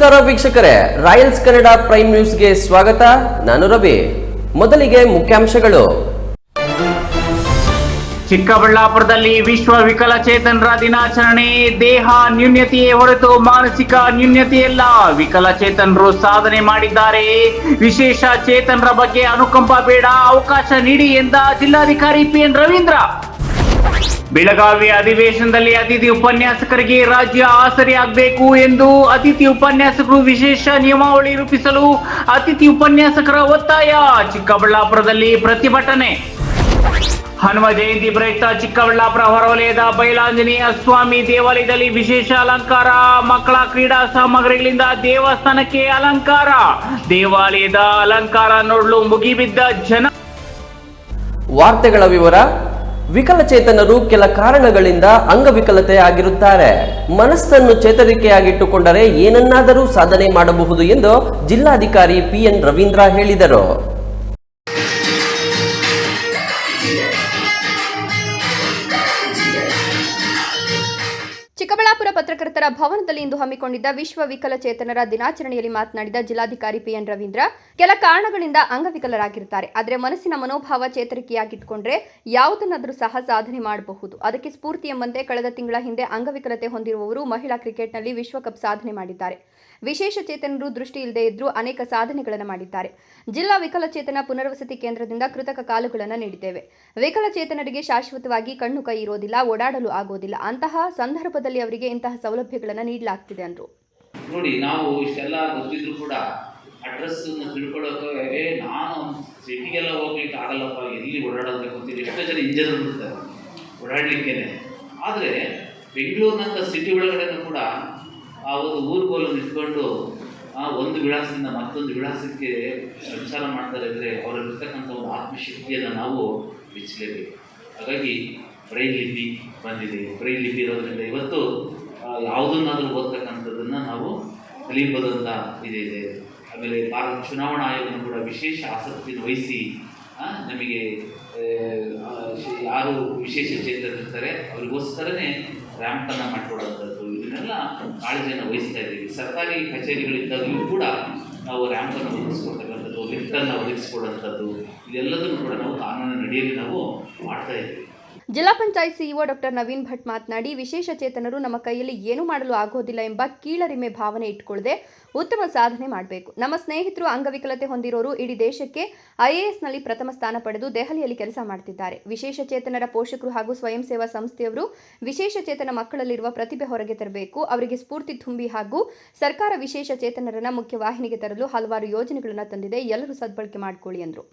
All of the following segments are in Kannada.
ನಮಸ್ಕಾರ ವೀಕ್ಷಕರೇ, ರಾಯಲ್ಸ್ ಕನ್ನಡ ಪ್ರೈಮ್ ನ್ಯೂಸ್ಗೆ ಸ್ವಾಗತ. ನಾನು ರವಿ. ಮೊದಲಿಗೆ ಮುಖ್ಯಾಂಶಗಳು. ಚಿಕ್ಕಬಳ್ಳಾಪುರದಲ್ಲಿ ವಿಶ್ವ ವಿಕಲಚೇತನರ ದಿನಾಚರಣೆ. ದೇಹ ನ್ಯೂನ್ಯತೆಯೇ ಹೊರತು ಮಾನಸಿಕ ನ್ಯೂನ್ಯತೆಯಲ್ಲ. ವಿಕಲಚೇತನರು ಸಾಧನೆ ಮಾಡಿದ್ದಾರೆ. ವಿಶೇಷ ಚೇತನರ ಬಗ್ಗೆ ಅನುಕಂಪ ಬೇಡ, ಅವಕಾಶ ನೀಡಿ ಎಂದ ಜಿಲ್ಲಾಧಿಕಾರಿ PN ರವೀಂದ್ರ. ಬೆಳಗಾವಿ ಅಧಿವೇಶನದಲ್ಲಿ ಅತಿಥಿ ಉಪನ್ಯಾಸಕರಿಗೆ ರಾಜ್ಯ ಆಸರೆಯಾಗಬೇಕು ಎಂದು ಅತಿಥಿ ಉಪನ್ಯಾಸಕರು ವಿಶೇಷ ನಿಯಮಾವಳಿ ರೂಪಿಸಲು ಅತಿಥಿ ಉಪನ್ಯಾಸಕರ ಒತ್ತಾಯ. ಚಿಕ್ಕಬಳ್ಳಾಪುರದಲ್ಲಿ ಪ್ರತಿಭಟನೆ. ಹನುಮ ಜಯಂತಿ ಪ್ರಯುಕ್ತ ಚಿಕ್ಕಬಳ್ಳಾಪುರ ಹೊರವಲಯದ ಬಯಲಾಂಜನೇಯ ಸ್ವಾಮಿ ದೇವಾಲಯದಲ್ಲಿ ವಿಶೇಷ ಅಲಂಕಾರ. ಮಕ್ಕಳ ಕ್ರೀಡಾ ಸಾಮಗ್ರಿಗಳಿಂದ ದೇವಸ್ಥಾನಕ್ಕೆ ಅಲಂಕಾರ. ದೇವಾಲಯದ ಅಲಂಕಾರ ನೋಡಲು ಮುಗಿಬಿದ್ದ ಜನ. ವಾರ್ತೆಗಳ ವಿವರ. ವಿಕಲಚೇತನರು ಕೆಲ ಕಾರಣಗಳಿಂದ ಅಂಗವಿಕಲತೆ ಆಗಿರುತ್ತಾರೆ. ಮನಸ್ಸನ್ನು ಚೇತರಿಕೆಯಾಗಿಟ್ಟುಕೊಂಡರೆ ಏನನ್ನಾದರೂ ಸಾಧನೆ ಮಾಡಬಹುದು ಎಂದು ಜಿಲ್ಲಾಧಿಕಾರಿ PN ರವೀಂದ್ರ ಹೇಳಿದರು. ಚಿಕ್ಕಬಳ್ಳಾಪುರ ಪತ್ರಕರ್ತರ ಭವನದಲ್ಲಿ ಇಂದು ಹಮ್ಮಿಕೊಂಡಿದ್ದ ವಿಶ್ವ ವಿಕಲಚೇತನರ ದಿನಾಚರಣೆಯಲ್ಲಿ ಮಾತನಾಡಿದ ಜಿಲ್ಲಾಧಿಕಾರಿ PN ರವೀಂದ್ರ, ಕೆಲ ಕಾರಣಗಳಿಂದ ಅಂಗವಿಕಲರಾಗಿರುತ್ತಾರೆ. ಆದರೆ ಮನಸ್ಸಿನ ಮನೋಭಾವ ಚೇತರಿಕೆಯಾಗಿಟ್ಟುಕೊಂಡ್ರೆ ಯಾವುದನ್ನಾದರೂ ಸಹ ಸಾಧನೆ ಮಾಡಬಹುದು. ಅದಕ್ಕೆ ಸ್ಫೂರ್ತಿ ಎಂಬಂತೆ ಕಳೆದ ತಿಂಗಳ ಹಿಂದೆ ಅಂಗವಿಕಲತೆ ಹೊಂದಿರುವವರು ಮಹಿಳಾ ಕ್ರಿಕೆಟ್ನಲ್ಲಿ ವಿಶ್ವಕಪ್ ಸಾಧನೆ ಮಾಡಿದ್ದಾರೆ. ವಿಶೇಷ ಚೇತನರು ದೃಷ್ಟಿ ಇಲ್ಲದೆ ಇದ್ರೂ ಅನೇಕ ಸಾಧನೆಗಳನ್ನು ಮಾಡಿದ್ದಾರೆ. ಜಿಲ್ಲಾ ವಿಕಲಚೇತನ ಪುನರ್ವಸತಿ ಕೇಂದ್ರದಿಂದ ಕೃತಕ ಕಾಲುಗಳನ್ನು ನೀಡಿದ್ದೇವೆ. ವಿಕಲಚೇತನರಿಗೆ ಶಾಶ್ವತವಾಗಿ ಕಣ್ಣು ಕೈ ಇರೋದಿಲ್ಲ, ಓಡಾಡಲು ಆಗೋದಿಲ್ಲ. ಅಂತಹ ಸಂದರ್ಭದಲ್ಲಿ ಅವರಿಗೆ ಇಂತಹ ಸೌಲಭ್ಯಗಳನ್ನು ನೀಡಲಾಗ್ತಿದೆ ಅಂದರು. ನೋಡಿ, ನಾವು ಇಷ್ಟೆಲ್ಲ ಗೊತ್ತಿದ್ರು ಕೂಡ ಅಡ್ರೆಸ್ ತಿಳ್ಕೊಳ್ಳೋಕೆ ನಾನು ಸಿಟಿಗೆಲ್ಲ ಹೋಗ್ಲಿಕ್ಕೆ ಆಗಲ್ಲಪ್ಪ, ಎಲ್ಲಿ ಓಡಾಡೋದಕ್ಕೆ ಗೊತ್ತಿಲ್ಲ. ಎಷ್ಟೋ ಜನ ಇಂಜರ್ ಇರ್ತಾರೆ ಓಡಾಡಲಿಕ್ಕೇನೆ. ಆದರೆ ಬೆಂಗಳೂರಿನಂಥ ಸಿಟಿ ಒಳಗಡೆನೂ ಕೂಡ ಆ ಒಂದು ಊರುಗೋಲನ್ನು ಇಟ್ಕೊಂಡು ಒಂದು ವಿಳಾಸದಿಂದ ಮತ್ತೊಂದು ವಿಳಾಸಕ್ಕೆ ಸಂಚಾರ ಮಾಡ್ತಾರೆ ಅಂದರೆ ಅವರಲ್ಲಿರ್ತಕ್ಕಂಥ ಒಂದು ಆತ್ಮಶಕ್ತಿಯನ್ನು ನಾವು ಮೆಚ್ಚಲೇಬೇಕು. ಹಾಗಾಗಿ ಬ್ರೈಲ್ ಲಿಪಿ ಬಂದಿದೆ. ಬ್ರೈಲ್ ಲಿಪಿ ಇರೋದ್ರಿಂದ ಇವತ್ತು ಯಾವುದನ್ನಾದರೂ ಓದ್ತಕ್ಕಂಥದ್ದನ್ನು ನಾವು ಕಲಿಯಬಹುದಂತ ಇದೆ. ಆಮೇಲೆ ಭಾರತ ಚುನಾವಣಾ ಆಯೋಗನೂ ಕೂಡ ವಿಶೇಷ ಆಸಕ್ತಿಯನ್ನು ವಹಿಸಿ ನಮಗೆ ಯಾರು ವಿಶೇಷ ಚೇತನರಿರ್ತಾರೆ ಅವರಿಗೋಸ್ಕರನೇ ರ್ಯಾಂಪನ್ನು ಮಾಡಿಕೊಡೋಂಥದ್ದು, ಇದನ್ನೆಲ್ಲ ಕಾಳಜಿಯನ್ನು ವಹಿಸ್ತಾ ಇದ್ದೀವಿ. ಸರ್ಕಾರಿ ಕಚೇರಿಗಳಿದ್ದಾಗಲೂ ಕೂಡ ನಾವು ರ್ಯಾಂಪನ್ನು ಒದಗಿಸ್ಕೊಡ್ತಕ್ಕಂಥದ್ದು, ಲಿಫ್ಟನ್ನು ಒದಗಿಸ್ಕೊಡುವಂಥದ್ದು, ಇದೆಲ್ಲದನ್ನು ಕೂಡ ನಾವು ಕಾನೂನಿನ ಅಡಿಯಲ್ಲಿ ನಾವು ಮಾಡ್ತಾ ಇದ್ದೀವಿ. ಜಿಲ್ಲಾ ಪಂಚಾಯತ್ ಸಿಇಒ ಡಾಕ್ಟರ್ ನವೀನ್ ಭಟ್ ಮಾತನಾಡಿ, ವಿಶೇಷ ಚೇತನರು ನಮ್ಮ ಕೈಯಲ್ಲಿ ಏನೂ ಮಾಡಲು ಆಗೋದಿಲ್ಲ ಎಂಬ ಕೀಳರಿಮೆ ಭಾವನೆ ಇಟ್ಕೊಳ್ಳದೆ ಉತ್ತಮ ಸಾಧನೆ ಮಾಡಬೇಕು. ನಮ್ಮ ಸ್ನೇಹಿತರು ಅಂಗವಿಕಲತೆ ಹೊಂದಿರೋರು ಇಡೀ ದೇಶಕ್ಕೆ IASನಲ್ಲಿ ಪ್ರಥಮ ಸ್ಥಾನ ಪಡೆದು ದೆಹಲಿಯಲ್ಲಿ ಕೆಲಸ ಮಾಡ್ತಿದ್ದಾರೆ. ವಿಶೇಷ ಚೇತನರ ಪೋಷಕರು ಹಾಗೂ ಸ್ವಯಂ ಸೇವಾ ಸಂಸ್ಥೆಯವರು ವಿಶೇಷ ಚೇತನ ಮಕ್ಕಳಲ್ಲಿರುವ ಪ್ರತಿಭೆ ಹೊರಗೆ ತರಬೇಕು. ಅವರಿಗೆ ಸ್ಫೂರ್ತಿ ತುಂಬಿ ಹಾಗೂ ಸರ್ಕಾರ ವಿಶೇಷ ಚೇತನರನ್ನ ಮುಖ್ಯವಾಹಿನಿಗೆ ತರಲು ಹಲವಾರು ಯೋಜನೆಗಳನ್ನು ತಂದಿದೆ. ಎಲ್ಲರೂ ಸದ್ಬಳಕೆ ಮಾಡಿಕೊಳ್ಳಿ ಎಂದರು.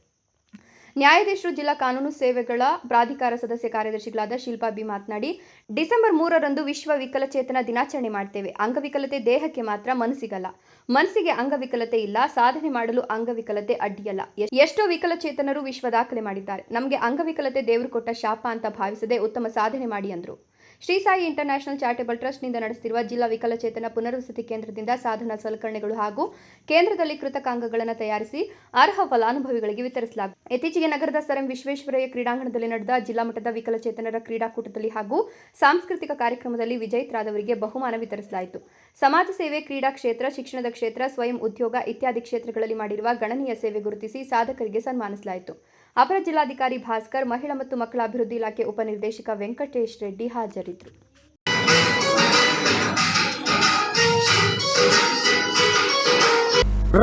ನ್ಯಾಯಾಧೀಶರು ಜಿಲ್ಲಾ ಕಾನೂನು ಸೇವೆಗಳ ಪ್ರಾಧಿಕಾರ ಸದಸ್ಯ ಕಾರ್ಯದರ್ಶಿಗಳಾದ ಶಿಲ್ಪಾ ಬಿ ಮಾತನಾಡಿ, ಡಿಸೆಂಬರ್ 3ರಂದು ವಿಶ್ವ ವಿಕಲಚೇತನ ದಿನಾಚರಣೆ ಮಾಡ್ತೇವೆ. ಅಂಗವಿಕಲತೆ ದೇಹಕ್ಕೆ ಮಾತ್ರ, ಮನಸ್ಸಿಗಲ್ಲ. ಮನಸ್ಸಿಗೆ ಅಂಗವಿಕಲತೆ ಇಲ್ಲ, ಸಾಧನೆ ಮಾಡಲು ಅಂಗವಿಕಲತೆ ಅಡ್ಡಿಯಲ್ಲ. ಎಷ್ಟೋ ವಿಕಲಚೇತನರು ವಿಶ್ವ ದಾಖಲೆ ಮಾಡಿದ್ದಾರೆ. ನಮಗೆ ಅಂಗವಿಕಲತೆ ದೇವರು ಕೊಟ್ಟ ಶಾಪ ಅಂತ ಭಾವಿಸದೆ ಉತ್ತಮ ಸಾಧನೆ ಮಾಡಿ ಎಂದರು. ಶ್ರೀ ಸಾಯಿ ಇಂಟರ್ನ್ಯಾಷನಲ್ ಚಾರಿಟಬಲ್ ಟ್ರಸ್ಟ್ನಿಂದ ನಡೆಸುತ್ತಿರುವ ಜಿಲ್ಲಾ ವಿಕಲಚೇತನ ಪುನರ್ವಸತಿ ಕೇಂದ್ರದಿಂದ ಸಾಧನ ಸಲಕರಣೆಗಳು ಹಾಗೂ ಕೇಂದ್ರದಲ್ಲಿ ಕೃತಕ ಅಂಗಗಳನ್ನು ತಯಾರಿಸಿ ಅರ್ಹ ಫಲಾನುಭವಿಗಳಿಗೆ ವಿತರಿಸಲಾಗುತ್ತದೆ. ಇತ್ತೀಚೆಗೆ ನಗರದ ಸರ್ ಎಂ ವಿಶ್ವೇಶ್ವರಯ್ಯ ಕ್ರೀಡಾಂಗಣದಲ್ಲಿ ನಡೆದ ಜಿಲ್ಲಾ ಮಟ್ಟದ ವಿಕಲಚೇತನರ ಕ್ರೀಡಾಕೂಟದಲ್ಲಿ ಹಾಗೂ ಸಾಂಸ್ಕೃತಿಕ ಕಾರ್ಯಕ್ರಮದಲ್ಲಿ ವಿಜೇತರಾದವರಿಗೆ ಬಹುಮಾನ ವಿತರಿಸಲಾಯಿತು. ಸಮಾಜ ಸೇವೆ, ಕ್ರೀಡಾ ಕ್ಷೇತ್ರ, ಶಿಕ್ಷಣದ ಕ್ಷೇತ್ರ, ಸ್ವಯಂ ಉದ್ಯೋಗ ಇತ್ಯಾದಿ ಕ್ಷೇತ್ರಗಳಲ್ಲಿ ಮಾಡಿರುವ ಗಣನೀಯ ಸೇವೆ ಗುರುತಿಸಿ ಸಾಧಕರಿಗೆ ಸನ್ಮಾನಿಸಲಾಯಿತು. ಅಪರ ಜಿಲ್ಲಾಧಿಕಾರಿ ಭಾಸ್ಕರ್, ಮಹಿಳಾ ಮತ್ತು ಮಕ್ಕಳ ಅಭಿವೃದ್ಧಿ ಇಲಾಖೆ ಉಪನಿರ್ದೇಶಕ ವೆಂಕಟೇಶ್ ರೆಡ್ಡಿ ಹಾಜರಿದ್ದರು.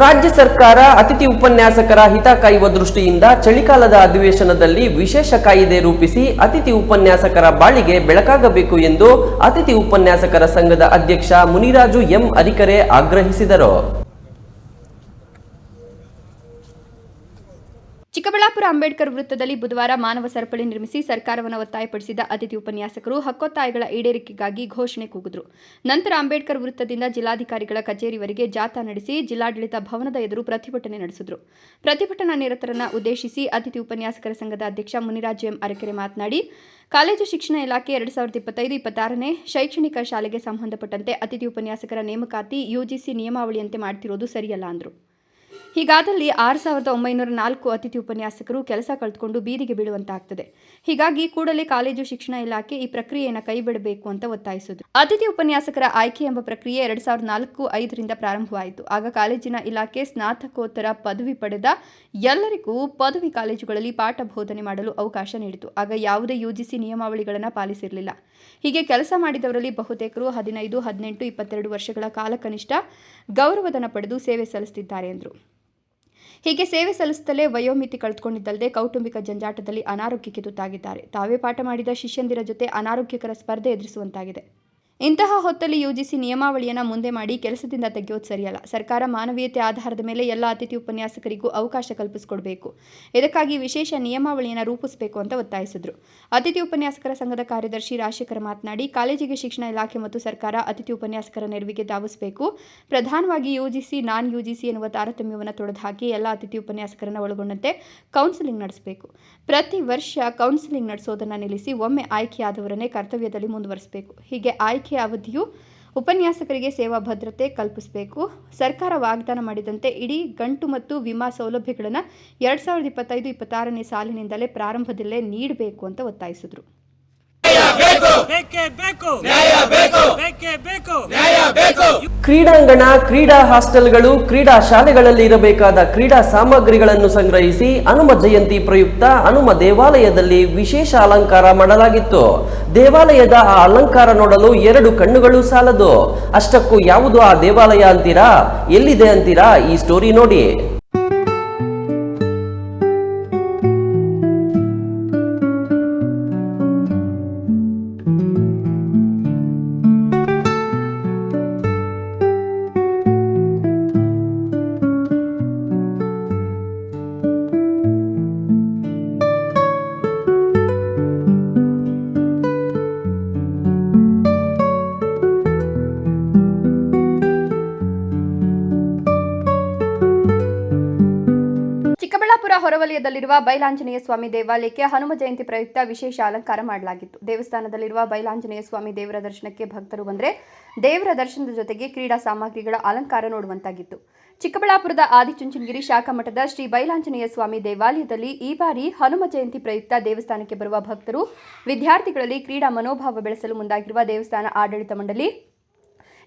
ರಾಜ್ಯ ಸರ್ಕಾರ ಅತಿಥಿ ಉಪನ್ಯಾಸಕರ ಹಿತ ಕಾಯುವ ದೃಷ್ಟಿಯಿಂದ ಚಳಿಗಾಲದ ಅಧಿವೇಶನದಲ್ಲಿ ವಿಶೇಷ ಕಾಯಿದೆ ರೂಪಿಸಿ ಅತಿಥಿ ಉಪನ್ಯಾಸಕರ ಬಾಳಿಗೆ ಬೆಳಕಾಗಬೇಕು ಎಂದು ಅತಿಥಿ ಉಪನ್ಯಾಸಕರ ಸಂಘದ ಅಧ್ಯಕ್ಷ ಮುನಿರಾಜು ಎಂ ಅರಿಕರೆ ಆಗ್ರಹಿಸಿದರು. ಚಿಕ್ಕಬಳ್ಳಾಪುರ ಅಂಬೇಡ್ಕರ್ ವೃತ್ತದಲ್ಲಿ ಬುಧವಾರ ಮಾನವ ಸರಪಳಿ ನಿರ್ಮಿಸಿ ಸರ್ಕಾರವನ್ನು ಒತ್ತಾಯಪಡಿಸಿದ ಅತಿಥಿ ಉಪನ್ಯಾಸಕರು ಹಕ್ಕೊತ್ತಾಯಗಳ ಈಡೇರಿಕೆಗಾಗಿ ಘೋಷಣೆ ಕೂಗಿದ್ರು. ನಂತರ ಅಂಬೇಡ್ಕರ್ ವೃತ್ತದಿಂದ ಜಿಲ್ಲಾಧಿಕಾರಿಗಳ ಕಚೇರಿವರೆಗೆ ಜಾಥಾ ನಡೆಸಿ ಜಿಲ್ಲಾಡಳಿತ ಭವನದ ಎದುರು ಪ್ರತಿಭಟನೆ ನಡೆಸಿದರು. ಪ್ರತಿಭಟನಾ ನಿರತರನ್ನು ಉದ್ದೇಶಿಸಿ ಅತಿಥಿ ಉಪನ್ಯಾಸಕರ ಸಂಘದ ಅಧ್ಯಕ್ಷ ಮುನಿರಾಜು ಎಂ ಅರಕೆರೆ ಮಾತನಾಡಿ, ಕಾಲೇಜು ಶಿಕ್ಷಣ ಇಲಾಖೆ 2025-26ನೇ ಶೈಕ್ಷಣಿಕ ಶಾಲೆಗೆ ಸಂಬಂಧಪಟ್ಟಂತೆ ಅತಿಥಿ ಉಪನ್ಯಾಸಕರ ನೇಮಕಾತಿ UGC ನಿಯಮಾವಳಿಯಂತೆ ಮಾಡ್ತಿರೋದು ಸರಿಯಲ್ಲ ಅಂದರು. ಹೀಗಾದಲ್ಲಿ 6,904 ಅತಿಥಿ ಉಪನ್ಯಾಸಕರು ಕೆಲಸ ಕಳೆದುಕೊಂಡು ಬೀದಿಗೆ ಬೀಳುವಂತಾಗ್ತದೆ. ಹೀಗಾಗಿ ಕೂಡಲೇ ಕಾಲೇಜು ಶಿಕ್ಷಣ ಇಲಾಖೆ ಈ ಪ್ರಕ್ರಿಯೆಯನ್ನು ಕೈಬಿಡಬೇಕು ಅಂತ ಒತ್ತಾಯಿಸಿದ್ರು. ಅತಿಥಿ ಉಪನ್ಯಾಸಕರ ಆಯ್ಕೆ ಎಂಬ ಪ್ರಕ್ರಿಯೆ 2004-05ರಿಂದ ಪ್ರಾರಂಭವಾಯಿತು. ಆಗ ಕಾಲೇಜಿನ ಇಲಾಖೆ ಸ್ನಾತಕೋತ್ತರ ಪದವಿ ಪಡೆದ ಎಲ್ಲರಿಗೂ ಪದವಿ ಕಾಲೇಜುಗಳಲ್ಲಿ ಪಾಠ ಬೋಧನೆ ಮಾಡಲು ಅವಕಾಶ ನೀಡಿತು. ಆಗ ಯಾವುದೇ UGC ನಿಯಮಾವಳಿಗಳನ್ನು ಪಾಲಿಸಿರಲಿಲ್ಲ. ಹೀಗೆ ಕೆಲಸ ಮಾಡಿದವರಲ್ಲಿ ಬಹುತೇಕರು 15, 18, 22 ವರ್ಷಗಳ ಕಾಲ ಕನಿಷ್ಠ ಗೌರವಧನ ಪಡೆದು ಸೇವೆ ಸಲ್ಲಿಸುತ್ತಿದ್ದಾರೆ ಎಂದರು. ಹೀಗೆ ಸೇವೆ ಸಲ್ಲಿಸುತ್ತಲೇ ವಯೋಮಿತಿ ಕಳೆದುಕೊಂಡಿದ್ದಲ್ಲದೆ ಕೌಟುಂಬಿಕ ಜಂಜಾಟದಲ್ಲಿ ಅನಾರೋಗ್ಯಕ್ಕೆ ತುತ್ತಾಗಿದ್ದಾರೆ. ತಾವೇ ಪಾಠ ಮಾಡಿದ ಶಿಷ್ಯಂದಿರ ಜೊತೆ ಅನಾರೋಗ್ಯಕರ ಸ್ಪರ್ಧೆ ಎದುರಿಸುವಂತಾಗಿದೆ. ಇಂತಹ ಹೊತ್ತಲ್ಲಿ UGC ನಿಯಮಾವಳಿಯನ್ನು ಮುಂದೆ ಮಾಡಿ ಕೆಲಸದಿಂದ ತೆಗೆಯೋದು ಸರಿಯಲ್ಲ. ಸರ್ಕಾರ ಮಾನವೀಯತೆ ಆಧಾರದ ಮೇಲೆ ಎಲ್ಲ ಅತಿಥಿ ಉಪನ್ಯಾಸಕರಿಗೂ ಅವಕಾಶ ಕಲ್ಪಿಸಿಕೊಡಬೇಕು. ಇದಕ್ಕಾಗಿ ವಿಶೇಷ ನಿಯಮಾವಳಿಯನ್ನು ರೂಪಿಸಬೇಕು ಅಂತ ಒತ್ತಾಯಿಸಿದರು. ಅತಿಥಿ ಉಪನ್ಯಾಸಕರ ಸಂಘದ ಕಾರ್ಯದರ್ಶಿ ರಾಜಶೇಖರ್ ಮಾತನಾಡಿ, ಕಾಲೇಜಿಗೆ ಶಿಕ್ಷಣ ಇಲಾಖೆ ಮತ್ತು ಸರ್ಕಾರ ಅತಿಥಿ ಉಪನ್ಯಾಸಕರ ನೆರವಿಗೆ ಧಾವಿಸಬೇಕು. ಪ್ರಧಾನವಾಗಿ UGC, ನಾನ್ UGC ಎನ್ನುವ ತಾರತಮ್ಯವನ್ನು ತೊಡೆದುಹಾಕಿ ಎಲ್ಲ ಅತಿಥಿ ಉಪನ್ಯಾಸಕರನ್ನು ಒಳಗೊಂಡಂತೆ ಕೌನ್ಸಿಲಿಂಗ್ ನಡೆಸಬೇಕು. ಪ್ರತಿ ವರ್ಷ ಕೌನ್ಸಿಲಿಂಗ್ ನಡೆಸೋದನ್ನು ನಿಲ್ಲಿಸಿ ಒಮ್ಮೆ ಆಯ್ಕೆಯಾದವರನ್ನೇ ಕರ್ತವ್ಯದಲ್ಲಿ ಮುಂದುವರಿಸಬೇಕು. ಹೀಗೆ ಆಯ್ಕೆ ಅವಧಿಯು ಉಪನ್ಯಾಸಕರಿಗೆ ಸೇವಾ ಭದ್ರತೆ ಕಲ್ಪಿಸಬೇಕು. ಸರ್ಕಾರ ವಾಗ್ದಾನ ಮಾಡಿದಂತೆ ಇಡೀ ಗಂಟು ಮತ್ತು ವಿಮಾ ಸೌಲಭ್ಯಗಳನ್ನು 2025-26ನೇ ಸಾಲಿನಿಂದಲೇ ಪ್ರಾರಂಭದಲ್ಲೇ ನೀಡಬೇಕು ಅಂತ ಒತ್ತಾಯಿಸಿದರು. ಕ್ರೀಡಾಂಗಣ, ಕ್ರೀಡಾ ಹಾಸ್ಟೆಲ್ಗಳು, ಕ್ರೀಡಾ ಶಾಲೆಗಳಲ್ಲಿ ಇರಬೇಕಾದ ಕ್ರೀಡಾ ಸಾಮಗ್ರಿಗಳನ್ನು ಸಂಗ್ರಹಿಸಿ ಹನುಮ ಜಯಂತಿ ಪ್ರಯುಕ್ತ ಹನುಮ ದೇವಾಲಯದಲ್ಲಿ ವಿಶೇಷ ಅಲಂಕಾರ ಮಾಡಲಾಗಿತ್ತು. ದೇವಾಲಯದ ಆ ಅಲಂಕಾರ ನೋಡಲು 2 ಕಣ್ಣುಗಳು ಸಾಲದು. ಅಷ್ಟಕ್ಕೂ ಯಾವುದು ಆ ದೇವಾಲಯ ಅಂತೀರಾ? ಎಲ್ಲಿದೆ ಅಂತೀರಾ? ಈ ಸ್ಟೋರಿ ನೋಡಿ. ಚಿಕ್ಕಬಳ್ಳಾಪುರ ಹೊರವಲಯದಲ್ಲಿರುವ ಬೈಲಾಂಜನೇಯ ಸ್ವಾಮಿ ದೇವಾಲಯಕ್ಕೆ ಹನುಮ ಜಯಂತಿ ಪ್ರಯುಕ್ತ ವಿಶೇಷ ಅಲಂಕಾರ ಮಾಡಲಾಗಿತ್ತು. ದೇವಸ್ಥಾನದಲ್ಲಿರುವ ಬೈಲಾಂಜನೇಯ ಸ್ವಾಮಿ ದೇವರ ದರ್ಶನಕ್ಕೆ ಭಕ್ತರು ಬಂದರೆ ದೇವರ ದರ್ಶನದ ಜೊತೆಗೆ ಕ್ರೀಡಾ ಸಾಮಗ್ರಿಗಳ ಅಲಂಕಾರ ನೋಡುವಂತಾಗಿತ್ತು. ಚಿಕ್ಕಬಳ್ಳಾಪುರದ ಆದಿಚುಂಚನಗಿರಿ ಶಾಖಾ ಮಠದ ಶ್ರೀ ಬೈಲಾಂಜನೇಯ ಸ್ವಾಮಿ ದೇವಾಲಯದಲ್ಲಿ ಈ ಬಾರಿ ಹನುಮ ಜಯಂತಿ ಪ್ರಯುಕ್ತ ದೇವಸ್ಥಾನಕ್ಕೆ ಬರುವ ಭಕ್ತರು, ವಿದ್ಯಾರ್ಥಿಗಳಲ್ಲಿ ಕ್ರೀಡಾ ಮನೋಭಾವ ಬೆಳೆಸಲು ಮುಂದಾಗಿರುವ ದೇವಸ್ಥಾನ ಆಡಳಿತ ಮಂಡಳಿ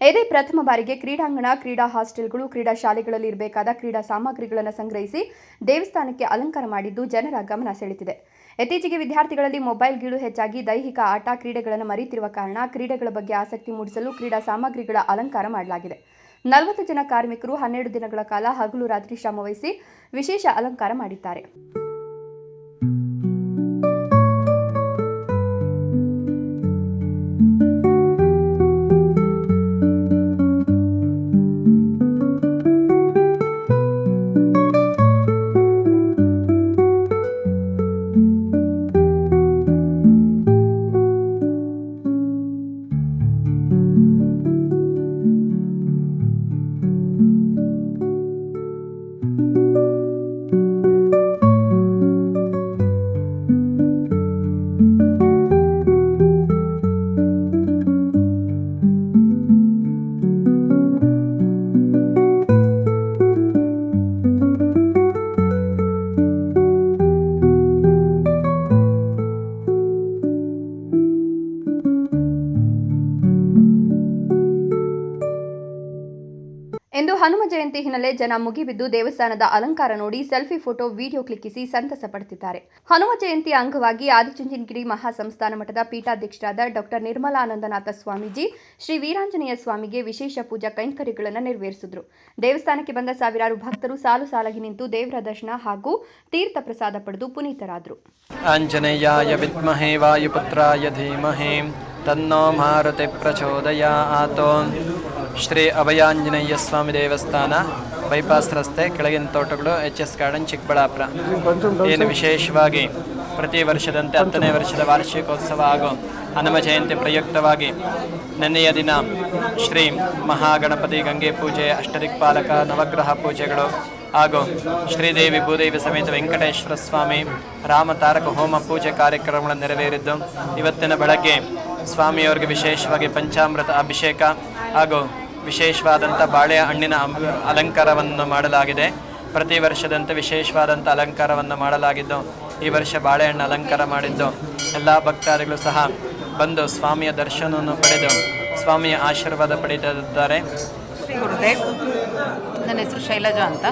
ಇದೇ ಪ್ರಥಮ ಬಾರಿಗೆ ಕ್ರೀಡಾಂಗಣ, ಕ್ರೀಡಾ ಹಾಸ್ಟೆಲ್ಗಳು, ಕ್ರೀಡಾ ಶಾಲೆಗಳಲ್ಲಿ ಇರಬೇಕಾದ ಕ್ರೀಡಾ ಸಾಮಗ್ರಿಗಳನ್ನು ಸಂಗ್ರಹಿಸಿ ದೇವಸ್ಥಾನಕ್ಕೆ ಅಲಂಕಾರ ಮಾಡಿದ್ದು ಜನರ ಗಮನ ಸೆಳೆದಿದೆ. ಇತ್ತೀಚೆಗೆ ವಿದ್ಯಾರ್ಥಿಗಳಲ್ಲಿ ಮೊಬೈಲ್ ಗೀಳು ಹೆಚ್ಚಾಗಿ ದೈಹಿಕ ಆಟ, ಕ್ರೀಡೆಗಳನ್ನು ಮರೆತಿರುವ ಕಾರಣ ಕ್ರೀಡೆಗಳ ಬಗ್ಗೆ ಆಸಕ್ತಿ ಮೂಡಿಸಲು ಕ್ರೀಡಾ ಸಾಮಗ್ರಿಗಳ ಅಲಂಕಾರ ಮಾಡಲಾಗಿದೆ. 40 ಜನ ಕಾರ್ಮಿಕರು 12 ದಿನಗಳ ಕಾಲ ಹಗಲು ರಾತ್ರಿ ಶ್ರಮವಹಿಸಿ ವಿಶೇಷ ಅಲಂಕಾರ ಮಾಡಿದ್ದಾರೆ. ಇಂದು ಹನುಮ ಜಯಂತಿ ಹಿನ್ನೆಲೆ ಜನ ಮುಗಿಬಿದ್ದು ದೇವಸ್ಥಾನದ ಅಲಂಕಾರ ನೋಡಿ ಸೆಲ್ಫಿ ಫೋಟೋ, ವಿಡಿಯೋ ಕ್ಲಿಕ್ಕಿಸಿ ಸಂತಸ ಪಡುತ್ತಿದ್ದಾರೆ. ಹನುಮ ಜಯಂತಿಯ ಅಂಗವಾಗಿ ಆದಿಚುಂಚನಗಿರಿ ಮಹಾಸಂಸ್ಥಾನ ಮಠದ ಪೀಠಾಧ್ಯಕ್ಷರಾದ ಡಾಕ್ಟರ್ ನಿರ್ಮಲಾನಂದನಾಥ ಸ್ವಾಮೀಜಿ ಶ್ರೀ ವೀರಾಂಜನೇಯ ಸ್ವಾಮಿಗೆ ವಿಶೇಷ ಪೂಜಾ ಕೈಂಕರ್ಯಗಳನ್ನು ನೆರವೇರಿಸಿದರು. ದೇವಸ್ಥಾನಕ್ಕೆ ಬಂದ ಸಾವಿರಾರು ಭಕ್ತರು ಸಾಲು ಸಾಲಾಗಿ ನಿಂತು ದೇವರ ದರ್ಶನ ಹಾಗೂ ತೀರ್ಥ ಪ್ರಸಾದ ಪಡೆದು ಪುನೀತರಾದರು. ಆಂಜನೇಯಾಯ ವಿದ್ಮಹೇ ವಾಯುಪುತ್ರಾಯ ಧೀಮಹಿ ತನ್ನೋ ಮಾರುತಿ ಪ್ರಚೋದಯಾತ್. ಶ್ರೀ ಅಭಯಾಂಜನೇಯ ಸ್ವಾಮಿ ದೇವಸ್ಥಾನ, ಬೈಪಾಸ್ ರಸ್ತೆ, ಕೆಳಗಿನ ತೋಟಗಳು, HS ಗಾರ್ಡನ್, ಚಿಕ್ಕಬಳ್ಳಾಪುರ. ಏನು ವಿಶೇಷವಾಗಿ ಪ್ರತಿ ವರ್ಷದಂತೆ 10ನೇ ವರ್ಷದ ವಾರ್ಷಿಕೋತ್ಸವ ಹಾಗೂ ಹನುಮ ಜಯಂತಿ ಪ್ರಯುಕ್ತವಾಗಿ ನೆನ್ನೆಯ ದಿನ ಶ್ರೀ ಮಹಾಗಣಪತಿ ಗಂಗೆ ಪೂಜೆ, ಅಷ್ಟದಿಕ್ಪಾಲಕ ನವಗ್ರಹ ಪೂಜೆಗಳು ಹಾಗೂ ಶ್ರೀದೇವಿ ಭೂದೇವಿ ಸಮೇತ ವೆಂಕಟೇಶ್ವರ ಸ್ವಾಮಿ ರಾಮತಾರಕ ಹೋಮ ಪೂಜೆ ಕಾರ್ಯಕ್ರಮಗಳನ್ನು ನೆರವೇರಿದ್ದು, ಇವತ್ತಿನ ಬೆಳಗ್ಗೆ ಸ್ವಾಮಿಯವರಿಗೆ ವಿಶೇಷವಾಗಿ ಪಂಚಾಮೃತ ಅಭಿಷೇಕ ಹಾಗೂ ವಿಶೇಷವಾದಂಥ ಬಾಳೆ ಹಣ್ಣಿನ ಅಲಂಕಾರವನ್ನು ಮಾಡಲಾಗಿದೆ. ಪ್ರತಿ ವರ್ಷದಂತೆ ವಿಶೇಷವಾದಂಥ ಅಲಂಕಾರವನ್ನು ಮಾಡಲಾಗಿದ್ದು, ಈ ವರ್ಷ ಬಾಳೆಹಣ್ಣು ಅಲಂಕಾರ ಮಾಡಿದ್ದು ಎಲ್ಲ ಭಕ್ತಾದಿಗಳು ಸಹ ಬಂದು ಸ್ವಾಮಿಯ ದರ್ಶನವನ್ನು ಪಡೆದು ಸ್ವಾಮಿಯ ಆಶೀರ್ವಾದ ಪಡೆದಿದ್ದಾರೆ. ಶ್ರೀ ಗುರುದೇವ್. ನನ್ನ ಹೆಸರು ಶೈಲಜಾ ಅಂತ.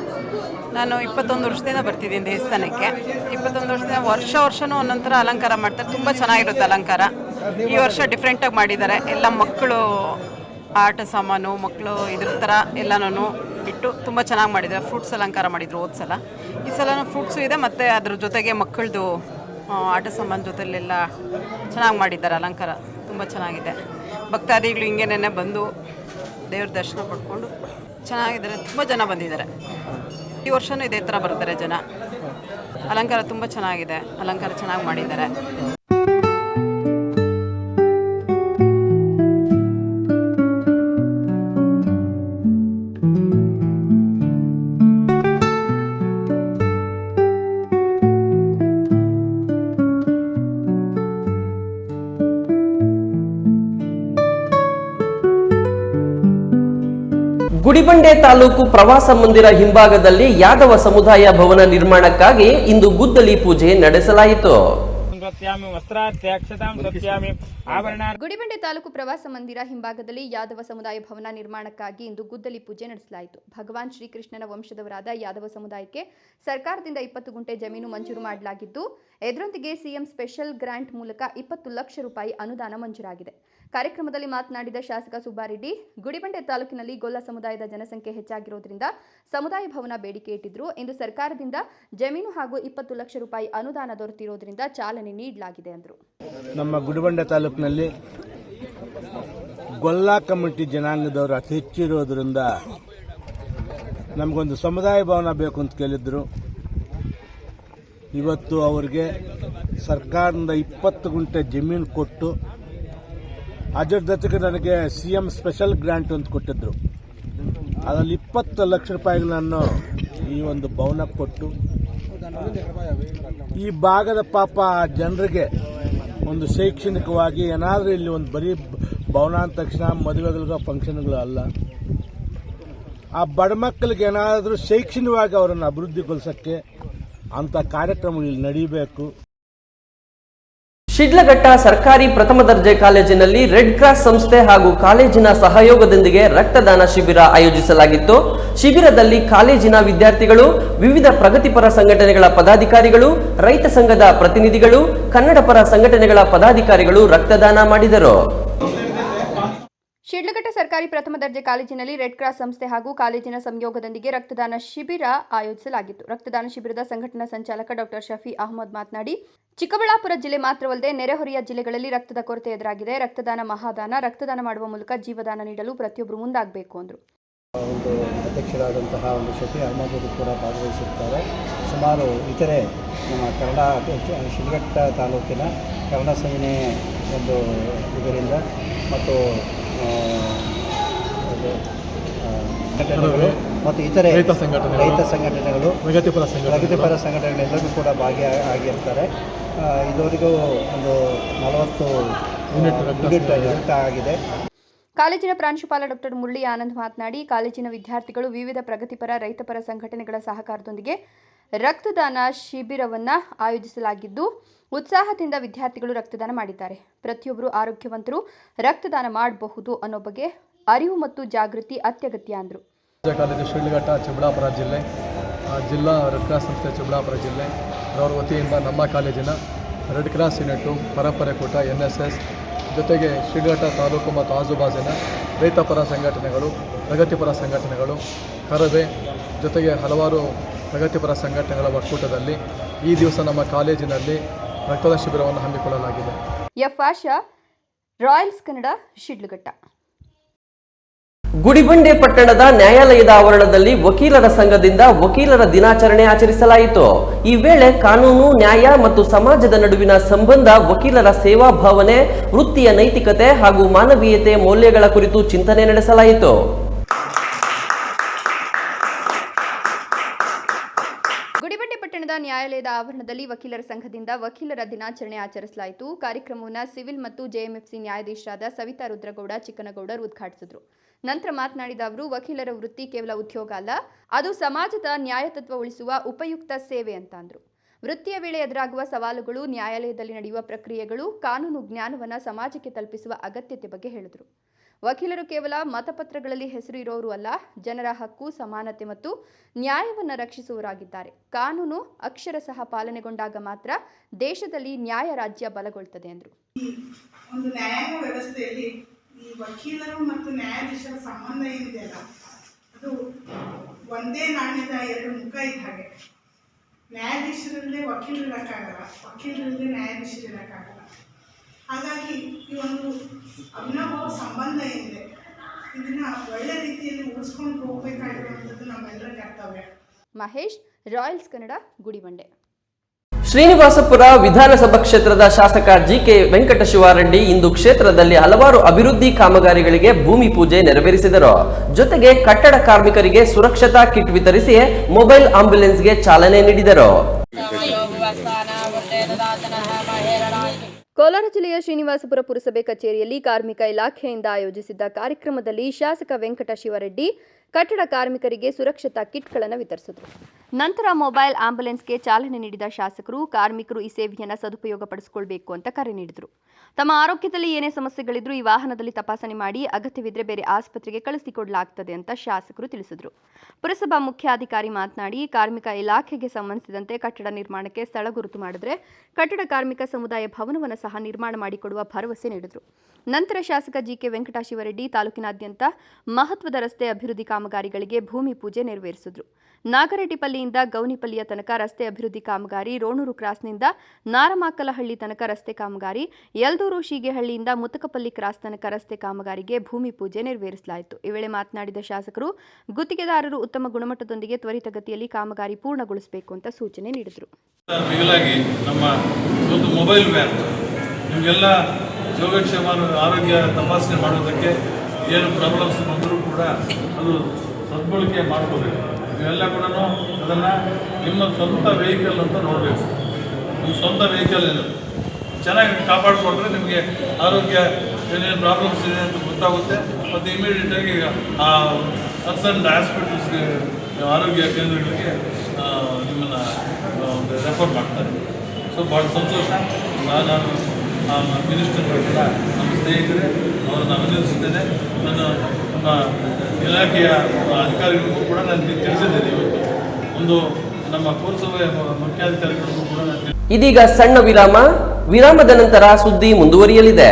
ನಾನು 21 ವರ್ಷದಿಂದ ಬರ್ತಿದ್ದೀನಿ ದೇವಸ್ಥಾನಕ್ಕೆ. 21 ವರ್ಷದಿಂದ ವರ್ಷವೂ ಒಂದೊಂಥರ ಅಲಂಕಾರ ಮಾಡ್ತಾರೆ. ತುಂಬ ಚೆನ್ನಾಗಿರುತ್ತೆ ಅಲಂಕಾರ. ಈ ವರ್ಷ ಡಿಫ್ರೆಂಟಾಗಿ ಮಾಡಿದ್ದಾರೆ. ಎಲ್ಲ ಮಕ್ಕಳು ಆಟ ಸಾಮಾನು, ಮಕ್ಕಳು ಇದ್ರ ಥರ ಎಲ್ಲನೂ ಇಟ್ಟು ತುಂಬ ಚೆನ್ನಾಗಿ ಮಾಡಿದ್ದಾರೆ. ಫ್ರೂಟ್ಸ್ ಅಲಂಕಾರ ಮಾಡಿದರು ಹೋದ ಸಲ. ಈ ಸಲ ಫ್ರೂಟ್ಸು ಇದೆ, ಮತ್ತು ಅದ್ರ ಜೊತೆಗೆ ಮಕ್ಕಳದು ಆಟ ಸಾಮಾನು ಜೊತೆಲೆಲ್ಲ ಚೆನ್ನಾಗಿ ಮಾಡಿದ್ದಾರೆ. ಅಲಂಕಾರ ತುಂಬ ಚೆನ್ನಾಗಿದೆ. ಭಕ್ತಾದಿಗಳು ಹಿಂಗೇನೆ ಬಂದು ದೇವ್ರ ದರ್ಶನ ಪಡ್ಕೊಂಡು ಚೆನ್ನಾಗಿದ್ದಾರೆ. ತುಂಬ ಜನ ಬಂದಿದ್ದಾರೆ. ಈ ವರ್ಷವೂ ಇದೇ ಥರ ಬರ್ತಾರೆ ಜನ. ಅಲಂಕಾರ ತುಂಬ ಚೆನ್ನಾಗಿದೆ. ಅಲಂಕಾರ ಚೆನ್ನಾಗಿ ಮಾಡಿದ್ದಾರೆ. ಗುಡಿಬಂಡೆ ತಾಲೂಕು ಪ್ರವಾಸ ಮಂದಿರ ಹಿಂಭಾಗದಲ್ಲಿ ಯಾದವ ಸಮುದಾಯ ಭವನ ನಿರ್ಮಾಣಕ್ಕಾಗಿ ಇಂದು ಗುದ್ದಲಿ ಪೂಜೆ ನಡೆಸಲಾಯಿತು. ಗುಡಿಬಂಡೆ ತಾಲೂಕು ಪ್ರವಾಸ ಮಂದಿರ ಹಿಂಭಾಗದಲ್ಲಿ ಯಾದವ ಸಮುದಾಯ ಭವನ ನಿರ್ಮಾಣಕ್ಕಾಗಿ ಇಂದು ಗುದ್ದಲಿ ಪೂಜೆ ನಡೆಸಲಾಯಿತು. ಭಗವಾನ್ ಶ್ರೀಕೃಷ್ಣನ ವಂಶದವರಾದ ಯಾದವ ಸಮುದಾಯಕ್ಕೆ ಸರ್ಕಾರದಿಂದ 20 ಗುಂಟೆ ಜಮೀನು ಮಂಜೂರು ಮಾಡಲಾಗಿದ್ದು, ಇದರೊಂದಿಗೆ ಸಿಎಂ ಸ್ಪೆಷಲ್ ಗ್ರಾಂಟ್ ಮೂಲಕ 20 ಲಕ್ಷ ರೂಪಾಯಿ ಅನುದಾನ ಮಂಜೂರಾಗಿದೆ. ಕಾರ್ಯಕ್ರಮದಲ್ಲಿ ಮಾತನಾಡಿದ ಶಾಸಕ ಸುಬ್ಬಾರೆಡ್ಡಿ, ಗುಡಿಬಂಡೆ ತಾಲೂಕಿನಲ್ಲಿ ಗೊಲ್ಲ ಸಮುದಾಯದ ಜನಸಂಖ್ಯೆ ಹೆಚ್ಚಾಗಿರುವುದರಿಂದ ಸಮುದಾಯ ಭವನ ಬೇಡಿಕೆ ಇಟ್ಟಿದ್ರು. ಇಂದು ಸರ್ಕಾರದಿಂದ ಜಮೀನು ಹಾಗೂ 20 ಲಕ್ಷ ರೂಪಾಯಿ ಅನುದಾನ ದೊರೆತಿರುವುದರಿಂದ ಚಾಲನೆ ನೀಡಲಾಗಿದೆ ಎಂದರು. ನಮ್ಮ ಗುಡಿಬಂಡೆ ತಾಲೂಕಿನಲ್ಲಿ ಗೊಲ್ಲ ಕಮ್ಯುನಿಟಿ ಜನಾಂಗದವರು ಅತಿ ಹೆಚ್ಚಿರೋದ್ರಿಂದ ನಮಗೊಂದು ಸಮುದಾಯ ಭವನ ಬೇಕು ಅಂತ ಕೇಳಿದ್ರು. ಇವತ್ತು ಅವರಿಗೆ ಸರ್ಕಾರದಿಂದ 20 ಗುಂಟೆ ಜಮೀನು ಕೊಟ್ಟು ಅದರ ಜೊತೆಗೆ ನನಗೆ ಸಿಎಂ ಸ್ಪೆಷಲ್ ಗ್ರಾಂಟ್ ಅಂತ ಕೊಟ್ಟಿದ್ರು. ಅದರಲ್ಲಿ 20 ಲಕ್ಷ ರೂಪಾಯಿಗಳನ್ನು ಈ ಒಂದು ಭವನ ಕೊಟ್ಟು ಈ ಭಾಗದ ಪಾಪ ಜನರಿಗೆ ಒಂದು ಶೈಕ್ಷಣಿಕವಾಗಿ ಏನಾದರೂ ಇಲ್ಲಿ ಒಂದು ಬರೀ ಭವನ ಅಂದ ತಕ್ಷಣ ಮದುವೆಗಳಿಗೋ ಫಂಕ್ಷನ್ಗಳು ಅಲ್ಲ, ಆ ಬಡ ಮಕ್ಕಳಿಗೆ ಏನಾದರೂ ಶೈಕ್ಷಣಿಕವಾಗಿ ಅವರನ್ನು ಅಭಿವೃದ್ಧಿಗೊಳಿಸೋಕ್ಕೆ ಅಂಥ ಕಾರ್ಯಕ್ರಮಗಳು ಇಲ್ಲಿ ನಡೀಬೇಕು. ಶಿಡ್ಲಘಟ್ಟ ಸರ್ಕಾರಿ ಪ್ರಥಮ ದರ್ಜೆ ಕಾಲೇಜಿನಲ್ಲಿ ರೆಡ್ ಕ್ರಾಸ್ ಸಂಸ್ಥೆ ಹಾಗೂ ಕಾಲೇಜಿನ ಸಹಯೋಗದೊಂದಿಗೆ ರಕ್ತದಾನ ಶಿಬಿರ ಆಯೋಜಿಸಲಾಗಿತ್ತು. ಶಿಬಿರದಲ್ಲಿ ಕಾಲೇಜಿನ ವಿದ್ಯಾರ್ಥಿಗಳು, ವಿವಿಧ ಪ್ರಗತಿಪರ ಸಂಘಟನೆಗಳ ಪದಾಧಿಕಾರಿಗಳು, ರೈತ ಸಂಘದ ಪ್ರತಿನಿಧಿಗಳು, ಕನ್ನಡ ಪರ ಸಂಘಟನೆಗಳ ಪದಾಧಿಕಾರಿಗಳು ರಕ್ತದಾನ ಮಾಡಿದರು. ಶಿಡ್ಲಘಟ್ಟ ಸರ್ಕಾರಿ ಪ್ರಥಮ ದರ್ಜೆ ಕಾಲೇಜಿನಲ್ಲಿ ರೆಡ್ ಕ್ರಾಸ್ ಸಂಸ್ಥೆ ಹಾಗೂ ಕಾಲೇಜಿನ ಸಂಯೋಗದೊಂದಿಗೆ ರಕ್ತದಾನ ಶಿಬಿರ ಆಯೋಜಿಸಲಾಗಿತ್ತು. ರಕ್ತದಾನ ಶಿಬಿರದ ಸಂಘಟನಾ ಸಂಚಾಲಕ ಡಾಕ್ಟರ್ ಶಫಿ ಅಹಮದ್ ಮಾತನಾಡಿ, ಚಿಕ್ಕಬಳ್ಳಾಪುರ ಜಿಲ್ಲೆ ಮಾತ್ರವಲ್ಲದೆ ನೆರೆಹೊರೆಯ ಜಿಲ್ಲೆಗಳಲ್ಲಿ ರಕ್ತದ ಕೊರತೆ ಎದುರಾಗಿದೆ. ರಕ್ತದಾನ ಮಹಾದಾನ. ರಕ್ತದಾನ ಮಾಡುವ ಮೂಲಕ ಜೀವದಾನ ನೀಡಲು ಪ್ರತಿಯೊಬ್ಬರು ಮುಂದಾಗಬೇಕು ಅಂದರು. ಒಂದು ಅಧ್ಯಕ್ಷರಾದಂತಹ ಒಂದು ಶಫಿ ಅಹಮದ್ ಕೂಡ ಭಾಗವಹಿಸುತ್ತಾರೆ. ಸುಮಾರು ಇತರೆ ನಮ್ಮ ಶಿಡ್ಲಘಟ್ಟ ತಾಲೂಕಿನ ಕನ್ನಡ ಸೇನೆ ಒಂದು ಇದರಿಂದ ಮತ್ತು ಸಂಘಟನೆಗಳು ಮತ್ತು ಇತರೆ ರೈತ ಸಂಘಟನೆಗಳು, ಪ್ರಗತಿಪರ ಸಂಘಟನೆಗಳೆಲ್ಲರೂ ಕೂಡ ಭಾಗಿಯಾಗಿರ್ತಾರೆ. ಇದುವರೆಗೂ ಒಂದು 40 ಯೂನಿಟ್ ರಕ್ತ ಆಗಿದೆ. ಕಾಲೇಜಿನ ಪ್ರಾಂಶುಪಾಲ ಡಾಕ್ಟರ್ ಮುರಳಿ ಆನಂದ್ ಮಾತನಾಡಿ, ಕಾಲೇಜಿನ ವಿದ್ಯಾರ್ಥಿಗಳು ವಿವಿಧ ಪ್ರಗತಿಪರ ರೈತಪರ ಸಂಘಟನೆಗಳ ಸಹಕಾರದೊಂದಿಗೆ ರಕ್ತದಾನ ಶಿಬಿರವನ್ನು ಆಯೋಜಿಸಲಾಗಿದ್ದು, ಉತ್ಸಾಹದಿಂದ ವಿದ್ಯಾರ್ಥಿಗಳು ರಕ್ತದಾನ ಮಾಡಿದ್ದಾರೆ. ಪ್ರತಿಯೊಬ್ಬರು ಆರೋಗ್ಯವಂತರು ರಕ್ತದಾನ ಮಾಡಬಹುದು ಅನ್ನೋ ಬಗ್ಗೆ ಅರಿವು ಮತ್ತು ಜಾಗೃತಿ ಅತ್ಯಗತ್ಯ ಅಂದರು. ಕಾಲೇಜು ಶಿಡ್ಲಘಟ್ಟ, ಚಿಕ್ಕಬಳ್ಳಾಪುರ ಜಿಲ್ಲೆ, ಜಿಲ್ಲಾ ರೆಡ್ ಕ್ರಾಸ್ ಸಂಸ್ಥೆ ಚಿಕ್ಕಬಳ್ಳಾಪುರ ಜಿಲ್ಲೆ ಅವರ ವತಿಯಿಂದ ನಮ್ಮ ಕಾಲೇಜಿನ ರೆಡ್ ಕ್ರಾಸ್ ಯೂನಿಟು, ಪರಂಪರೆ ಕೂಟ, NSS ಜೊತೆಗೆ ಶಿಡ್ಲಘಟ್ಟ ತಾಲೂಕು ಮತ್ತು ಆಜುಬಾಜಿನ ರೈತಪರ ಸಂಘಟನೆಗಳು, ಪ್ರಗತಿಪರ ಸಂಘಟನೆಗಳು, ಕರವೇ ಜೊತೆಗೆ ಹಲವಾರು ಪ್ರಗತಿಪರ ಸಂಘಟನೆಗಳ ಒಕ್ಕೂಟದಲ್ಲಿ ಈ ದಿವಸ ನಮ್ಮ ಕಾಲೇಜಿನಲ್ಲಿ ರಕ್ತದಾನ ಶಿಬಿರವನ್ನು ಹಮ್ಮಿಕೊಳ್ಳಲಾಗಿದೆ. ಎಫ್ ಆಶಾ, ರಾಯಲ್ಸ್ ಕನ್ನಡ, ಶಿಡ್ಲಘಟ್ಟ. ಗುಡಿಬಂಡೆ ಪಟ್ಟಣದ ನ್ಯಾಯಾಲಯದ ಆವರಣದಲ್ಲಿ ವಕೀಲರ ಸಂಘದಿಂದ ವಕೀಲರ ದಿನಾಚರಣೆ ಆಚರಿಸಲಾಯಿತು. ಈ ವೇಳೆ ಕಾನೂನು, ನ್ಯಾಯ ಮತ್ತು ಸಮಾಜದ ನಡುವಿನ ಸಂಬಂಧ, ವಕೀಲರ ಸೇವಾ ಭಾವನೆ, ವೃತ್ತಿಯ ನೈತಿಕತೆ ಹಾಗೂ ಮಾನವೀಯತೆ ಮೌಲ್ಯಗಳ ಕುರಿತು ಚಿಂತನೆ ನಡೆಸಲಾಯಿತು. ಗುಡಿಬಂಡೆ ಪಟ್ಟಣದ ನ್ಯಾಯಾಲಯದ ಆವರಣದಲ್ಲಿ ವಕೀಲರ ಸಂಘದಿಂದ ವಕೀಲರ ದಿನಾಚರಣೆ ಆಚರಿಸಲಾಯಿತು. ಕಾರ್ಯಕ್ರಮವನ್ನು ಸಿವಿಲ್ ಮತ್ತು JMFC ನ್ಯಾಯಾಧೀಶರಾದ ಸವಿತಾ ರುದ್ರಗೌಡ ಚಿಕ್ಕನಗೌಡರು ಉದ್ಘಾಟಿಸಿದರು. ನಂತರ ಮಾತನಾಡಿದ ಅವರು, ವಕೀಲರ ವೃತ್ತಿ ಕೇವಲ ಉದ್ಯೋಗ ಅಲ್ಲ, ಅದು ಸಮಾಜದ ನ್ಯಾಯತತ್ವ ಉಳಿಸುವ ಉಪಯುಕ್ತ ಸೇವೆ ಅಂತ ಅಂದರು. ವೃತ್ತಿಯ ವೇಳೆ ಎದುರಾಗುವ ಸವಾಲುಗಳು, ನ್ಯಾಯಾಲಯದಲ್ಲಿ ನಡೆಯುವ ಪ್ರಕ್ರಿಯೆಗಳು, ಕಾನೂನು ಜ್ಞಾನವನ್ನು ಸಮಾಜಕ್ಕೆ ತಲುಪಿಸುವ ಅಗತ್ಯತೆ ಬಗ್ಗೆ ಹೇಳಿದರು. ವಕೀಲರು ಕೇವಲ ಮತಪತ್ರಗಳಲ್ಲಿ ಹೆಸರು ಇರೋರು ಅಲ್ಲ, ಜನರ ಹಕ್ಕು, ಸಮಾನತೆ ಮತ್ತು ನ್ಯಾಯವನ್ನು ರಕ್ಷಿಸುವವರಾಗಿದ್ದಾರೆ. ಕಾನೂನು ಅಕ್ಷರಶಃ ಪಾಲನೆಗೊಂಡಾಗ ಮಾತ್ರ ದೇಶದಲ್ಲಿ ನ್ಯಾಯ ರಾಜ್ಯ ಬಲಗೊಳ್ಳುತ್ತದೆ ಎಂದರು. ಒಂದು ನ್ಯಾಯಾಂಗ ವ್ಯವಸ್ಥೆಯಲ್ಲಿ ಈ ವಕೀಲರು ಮತ್ತು ನ್ಯಾಯಾಧೀಶರ ಸಂಬಂಧ ಏನಿದೆಯಲ್ಲ, ಅದು ಒಂದೇ ನಾಣ್ಯದ ಎರಡು ಮುಖ ಇದ್ದ ಹಾಗೆ. ನ್ಯಾಯಾಧೀಶರಲ್ಲದೆ ವಕೀಲರು ಇರೋಕ್ಕಾಗಲ್ಲ, ವಕೀಲರಲ್ಲದೆ ನ್ಯಾಯಾಧೀಶರು ಇರೋಕ್ಕಾಗಲ್ಲ. ಹಾಗಾಗಿ ಈ ಒಂದು ಅವಿನಾಭಾವ ಸಂಬಂಧ ಏನಿದೆ, ಇದನ್ನು ಒಳ್ಳೆ ರೀತಿಯಲ್ಲಿ ಉಳಿಸ್ಕೊಂಡು ಹೋಗಬೇಕಾಗಿರುವಂಥದ್ದು ನಮ್ಮೆಲ್ಲರ ಕರ್ತವ್ಯ. ಮಹೇಶ್, ರಾಯಲ್ಸ್ ಕನ್ನಡ, ಗುಡಿಬಂಡೆ. ಶ್ರೀನಿವಾಸಪುರ ವಿಧಾನಸಭಾ ಕ್ಷೇತ್ರದ ಶಾಸಕ ಜಿಕೆ ವೆಂಕಟಶಿವಾರೆಡ್ಡಿ ಇಂದು ಕ್ಷೇತ್ರದಲ್ಲಿ ಹಲವಾರು ಅಭಿವೃದ್ಧಿ ಕಾಮಗಾರಿಗಳಿಗೆ ಭೂಮಿ ಪೂಜೆ ನೆರವೇರಿಸಿದರು. ಜೊತೆಗೆ ಕಟ್ಟಡ ಕಾರ್ಮಿಕರಿಗೆ ಸುರಕ್ಷತಾ ಕಿಟ್ ವಿತರಿಸಿ ಮೊಬೈಲ್ ಆಂಬ್ಯುಲೆನ್ಸ್ಗೆ ಚಾಲನೆ ನೀಡಿದರು. ಕೋಲಾರ ಜಿಲ್ಲೆಯ ಶ್ರೀನಿವಾಸಪುರ ಪುರಸಭೆ ಕಚೇರಿಯಲ್ಲಿ ಕಾರ್ಮಿಕ ಇಲಾಖೆಯಿಂದ ಆಯೋಜಿಸಿದ್ದ ಕಾರ್ಯಕ್ರಮದಲ್ಲಿ ಶಾಸಕ ವೆಂಕಟಶಿವರೆಡ್ಡಿ ಕಟ್ಟಡ ಕಾರ್ಮಿಕರಿಗೆ ಸುರಕ್ಷತಾ ಕಿಟ್ಗಳನ್ನು ವಿತರಿಸಿದರು. ನಂತರ ಮೊಬೈಲ್ ಆಂಬ್ಯುಲೆನ್ಸ್ಗೆ ಚಾಲನೆ ನೀಡಿದ ಶಾಸಕರು, ಕಾರ್ಮಿಕರು ಈ ಸೇವೆಯನ್ನು ಸದುಪಯೋಗಪಡಿಸಿಕೊಳ್ಳಬೇಕು ಅಂತ ಕರೆ ನೀಡಿದರು. ತಮ್ಮ ಆರೋಗ್ಯದಲ್ಲಿ ಏನೇ ಸಮಸ್ಯೆಗಳಿದ್ರೂ ಈ ವಾಹನದಲ್ಲಿ ತಪಾಸಣೆ ಮಾಡಿ ಅಗತ್ಯವಿದ್ದರೆ ಬೇರೆ ಆಸ್ಪತ್ರೆಗೆ ಕಳಿಸಿಕೊಡಲಾಗುತ್ತದೆ ಅಂತ ಶಾಸಕರು ತಿಳಿಸಿದರು. ಪುರಸಭಾ ಮುಖ್ಯಾಧಿಕಾರಿ ಮಾತನಾಡಿ, ಕಾರ್ಮಿಕ ಇಲಾಖೆಗೆ ಸಂಬಂಧಿಸಿದಂತೆ ಕಟ್ಟಡ ನಿರ್ಮಾಣಕ್ಕೆ ಸ್ಥಳ ಗುರುತು ಮಾಡಿದರೆ ಕಟ್ಟಡ ಕಾರ್ಮಿಕ ಸಮುದಾಯ ಭವನವನ್ನು ಸಹ ನಿರ್ಮಾಣ ಮಾಡಿಕೊಡುವ ಭರವಸೆ ನೀಡಿದರು. ನಂತರ ಶಾಸಕ ಜಿಕೆ ವೆಂಕಟಶಿವರೆಡ್ಡಿ ತಾಲೂಕಿನಾದ್ಯಂತ ಮಹತ್ವದ ರಸ್ತೆ ಅಭಿವೃದ್ಧಿ ಕಾಮಗಾರಿಗಳಿಗೆ ಭೂಮಿ ಪೂಜೆ ನೆರವೇರಿಸಿದರು. ನಾಗರೆಡ್ಡಿಪಲ್ಲಿಯಿಂದ ಗೌನಿಪಲ್ಲಿಯ ತನಕ ರಸ್ತೆ ಅಭಿವೃದ್ಧಿ ಕಾಮಗಾರಿ, ರೋಣೂರು ಕ್ರಾಸ್ನಿಂದ ನಾರಮಾಕಲಹಳ್ಳಿ ತನಕ ರಸ್ತೆ ಕಾಮಗಾರಿ, ಯಲ್ದೂರು ಶೀಗೆಹಳ್ಳಿಯಿಂದ ಮುತಕಪಲ್ಲಿ ಕ್ರಾಸ್ ತನಕ ರಸ್ತೆ ಕಾಮಗಾರಿಗೆ ಭೂಮಿ ಪೂಜೆ ನೆರವೇರಿಸಲಾಯಿತು. ಈ ವೇಳೆ ಮಾತನಾಡಿದ ಶಾಸಕರು, ಗುತ್ತಿಗೆದಾರರು ಉತ್ತಮ ಗುಣಮಟ್ಟದೊಂದಿಗೆ ತ್ವರಿತಗತಿಯಲ್ಲಿ ಕಾಮಗಾರಿ ಪೂರ್ಣಗೊಳಿಸಬೇಕು ಅಂತ ಸೂಚನೆ ನೀಡಿದರು. ನಮ್ಮ ಒಂದು ಮೊಬೈಲ್ ವ್ಯಾನ್ ನಿಮಗೆಲ್ಲ ಯೋಗಕ್ಷೇಮ ಆರೋಗ್ಯ ತಪಾಸಣೆ ಮಾಡೋದಕ್ಕೆ ಏನು ಪ್ರಾಬ್ಲಮ್ಸ್ ಬಂದರೂ ಕೂಡ ಅದು ಸದ್ಬಳಕೆ ಮಾಡ್ಕೋಬೇಕು. ನೀವೆಲ್ಲ ಕೂಡ ಅದನ್ನು ನಿಮ್ಮ ಸ್ವಂತ ವೆಹಿಕಲ್ ಅಂತ ನೋಡಬೇಕು. ನಿಮ್ಮ ಸ್ವಂತ ವೆಹಿಕಲ್ ಚೆನ್ನಾಗಿ ಕಾಪಾಡಿಕೊಂಡ್ರೆ ನಿಮಗೆ ಆರೋಗ್ಯ ಏನೇನು ಪ್ರಾಬ್ಲಮ್ಸ್ ಇದೆ ಅಂತ ಗೊತ್ತಾಗುತ್ತೆ. ಮತ್ತು ಇಮಿಡಿಯೇಟಾಗಿ ಆ ಕನ್ಸರ್ನ್ಡ್ ಹಾಸ್ಪಿಟಲ್ಸ್ಗೆ, ಆರೋಗ್ಯ ಕೇಂದ್ರಗಳಿಗೆ ನಿಮ್ಮನ್ನು ರೆಫರ್ ಮಾಡ್ತಾರೆ. ಸೊ ಭಾಳ ಸಂತೋಷ. ನಾನು ಮಿನಿಸ್ಟರ್ಗಳು ಕೂಡ ನಮ್ಮ ಸ್ನೇಹಿತರೆ ಅವರನ್ನು ಅಭಿನಂದಿಸಿದ್ದೇನೆ. ನಮ್ಮ ಇಲಾಖೆಯ ಅಧಿಕಾರಿಗಳಿಗೂ ಕೂಡ ನಾನು ತಿಳಿಸಿದ್ದೇನೆ. ಇವತ್ತು ಒಂದು ನಮ್ಮ ಪುರಸಭೆ ಮುಖ್ಯಾಧಿಕಾರಿಗಳಿಗೂ ಕೂಡ ಇದೀಗ ಸಣ್ಣ ವಿರಾಮದ ನಂತರ ಸುದ್ದಿ ಮುಂದುವರಿಯಲಿದೆ.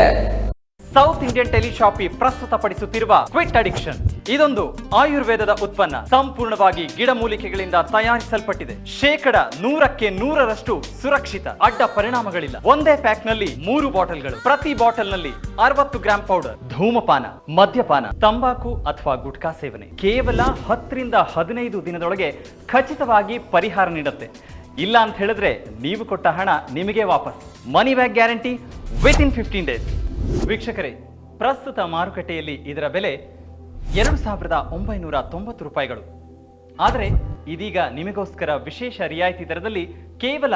ಸೌತ್ ಇಂಡಿಯನ್ ಟೆಲಿಶಾಪಿ ಪ್ರಸ್ತುತಪಡಿಸುತ್ತಿರುವ ಕ್ವಿಟ್ ಅಡಿಕ್ಷನ್ ಇದೊಂದು ಆಯುರ್ವೇದದ ಉತ್ಪನ್ನ. ಸಂಪೂರ್ಣವಾಗಿ ಗಿಡಮೂಲಿಕೆಗಳಿಂದ ತಯಾರಿಸಲ್ಪಟ್ಟಿದೆ. 100% ಸುರಕ್ಷಿತ. ಅಡ್ಡ ಪರಿಣಾಮಗಳಿಲ್ಲ. ಒಂದೇ ಪ್ಯಾಕ್ ನಲ್ಲಿ 3 ಬಾಟಲ್ಗಳು. ಪ್ರತಿ ಬಾಟಲ್ ನಲ್ಲಿ 60 ಗ್ರಾಂ ಪೌಡರ್. ಧೂಮಪಾನ, ಮದ್ಯಪಾನ, ತಂಬಾಕು ಅಥವಾ ಗುಟ್ಕಾ ಸೇವನೆ ಕೇವಲ 10 ರಿಂದ 15 ದಿನದೊಳಗೆ ಖಚಿತವಾಗಿ ಪರಿಹಾರ ನೀಡುತ್ತೆ. ಇಲ್ಲ ಅಂತ ಹೇಳಿದ್ರೆ ನೀವು ಕೊಟ್ಟ ಹಣ ನಿಮಗೆ ವಾಪಸ್. Money back guarantee within 15 days. ವೀಕ್ಷಕರೇ, ಪ್ರಸ್ತುತ ಮಾರುಕಟ್ಟೆಯಲ್ಲಿ ಇದರ ಬೆಲೆ 2,990 ರೂಪಾಯಿಗಳು. ಆದರೆ ಇದೀಗ ನಿಮಗೋಸ್ಕರ ವಿಶೇಷ ರಿಯಾಯಿತಿ ದರದಲ್ಲಿ ಕೇವಲ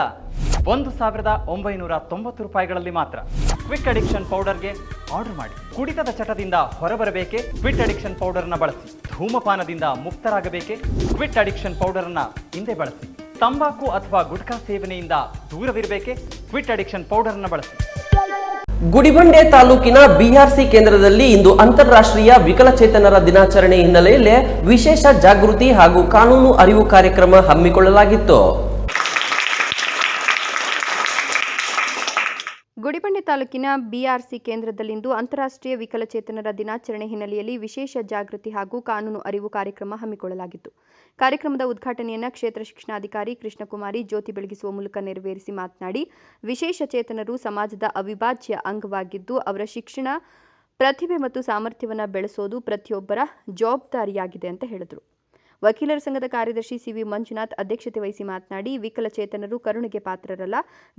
1,990 ರೂಪಾಯಿಗಳಲ್ಲಿ ಮಾತ್ರ. ಕ್ವಿಟ್ ಅಡಿಕ್ಷನ್ ಪೌಡರ್ಗೆ ಆರ್ಡರ್ ಮಾಡಿ. ಕುಡಿತದ ಚಟದಿಂದ ಹೊರಬರಬೇಕೆ? ಕ್ವಿಟ್ ಅಡಿಕ್ಷನ್ ಪೌಡರ್ನ ಬಳಸಿ. ಧೂಮಪಾನದಿಂದ ಮುಕ್ತರಾಗಬೇಕೆ? ಕ್ವಿಟ್ ಅಡಿಕ್ಷನ್ ಪೌಡರ್ನ ಹಿಂದೆ ಬಳಸಿ. ತಂಬಾಕು ಅಥವಾ ಗುಟ್ಕಾ ಸೇವನೆಯಿಂದ ದೂರವಿರಬೇಕೆ? ಕ್ವಿಟ್ ಅಡಿಕ್ಷನ್ ಪೌಡರ್ನ ಬಳಸಿ. ಗುಡಿಬಂಡೆ ತಾಲೂಕಿನ ಬಿಆರ್ಸಿ ಕೇಂದ್ರದಲ್ಲಿ ಇಂದು ಅಂತಾರಾಷ್ಟ್ರೀಯ ವಿಕಲಚೇತನರ ದಿನಾಚರಣೆ ಹಿನ್ನೆಲೆಯಲ್ಲಿ ವಿಶೇಷ ಜಾಗೃತಿ ಹಾಗೂ ಕಾನೂನು ಅರಿವು ಕಾರ್ಯಕ್ರಮ ಹಮ್ಮಿಕೊಳ್ಳಲಾಗಿತ್ತು. ಗುಡಿಬಂಡೆ ತಾಲೂಕಿನ ಬಿಆರ್ಸಿ ಕೇಂದ್ರದಲ್ಲಿಂದು ಅಂತಾರಾಷ್ಟ್ರೀಯ ವಿಕಲಚೇತನರ ದಿನಾಚರಣೆ ಹಿನ್ನೆಲೆಯಲ್ಲಿ ವಿಶೇಷ ಜಾಗೃತಿ ಹಾಗೂ ಕಾನೂನು ಅರಿವು ಕಾರ್ಯಕ್ರಮ ಹಮ್ಮಿಕೊಳ್ಳಲಾಗಿತ್ತು. ಕಾರ್ಯಕ್ರಮದ ಉದ್ಘಾಟನೆಯನ್ನು ಕ್ಷೇತ್ರ ಶಿಕ್ಷಣಾಧಿಕಾರಿ ಕೃಷ್ಣಕುಮಾರಿ ಜ್ಯೋತಿ ಬೆಳಗಿಸುವ ಮೂಲಕ ನೆರವೇರಿಸಿ ಮಾತನಾಡಿ, ವಿಶೇಷ ಚೇತನರು ಸಮಾಜದ ಅವಿಭಾಜ್ಯ ಅಂಗವಾಗಿದ್ದು ಅವರ ಶಿಕ್ಷಣ, ಪ್ರತಿಭೆ ಮತ್ತು ಸಾಮರ್ಥ್ಯವನ್ನು ಬೆಳೆಸೋದು ಪ್ರತಿಯೊಬ್ಬರ ಜವಾಬ್ದಾರಿಯಾಗಿದೆ ಅಂತ ಹೇಳಿದರು. ವಕೀಲರ ಸಂಘದ ಕಾರ್ಯದರ್ಶಿ ಸಿವಿ ಮಂಜುನಾಥ್ ಅಧ್ಯಕ್ಷತೆ ವಹಿಸಿ ಮಾತನಾಡಿ, ವಿಕಲಚೇತನರು ಕರುಣೆಗೆ ಪಾತ್ರರಲ್ಲ,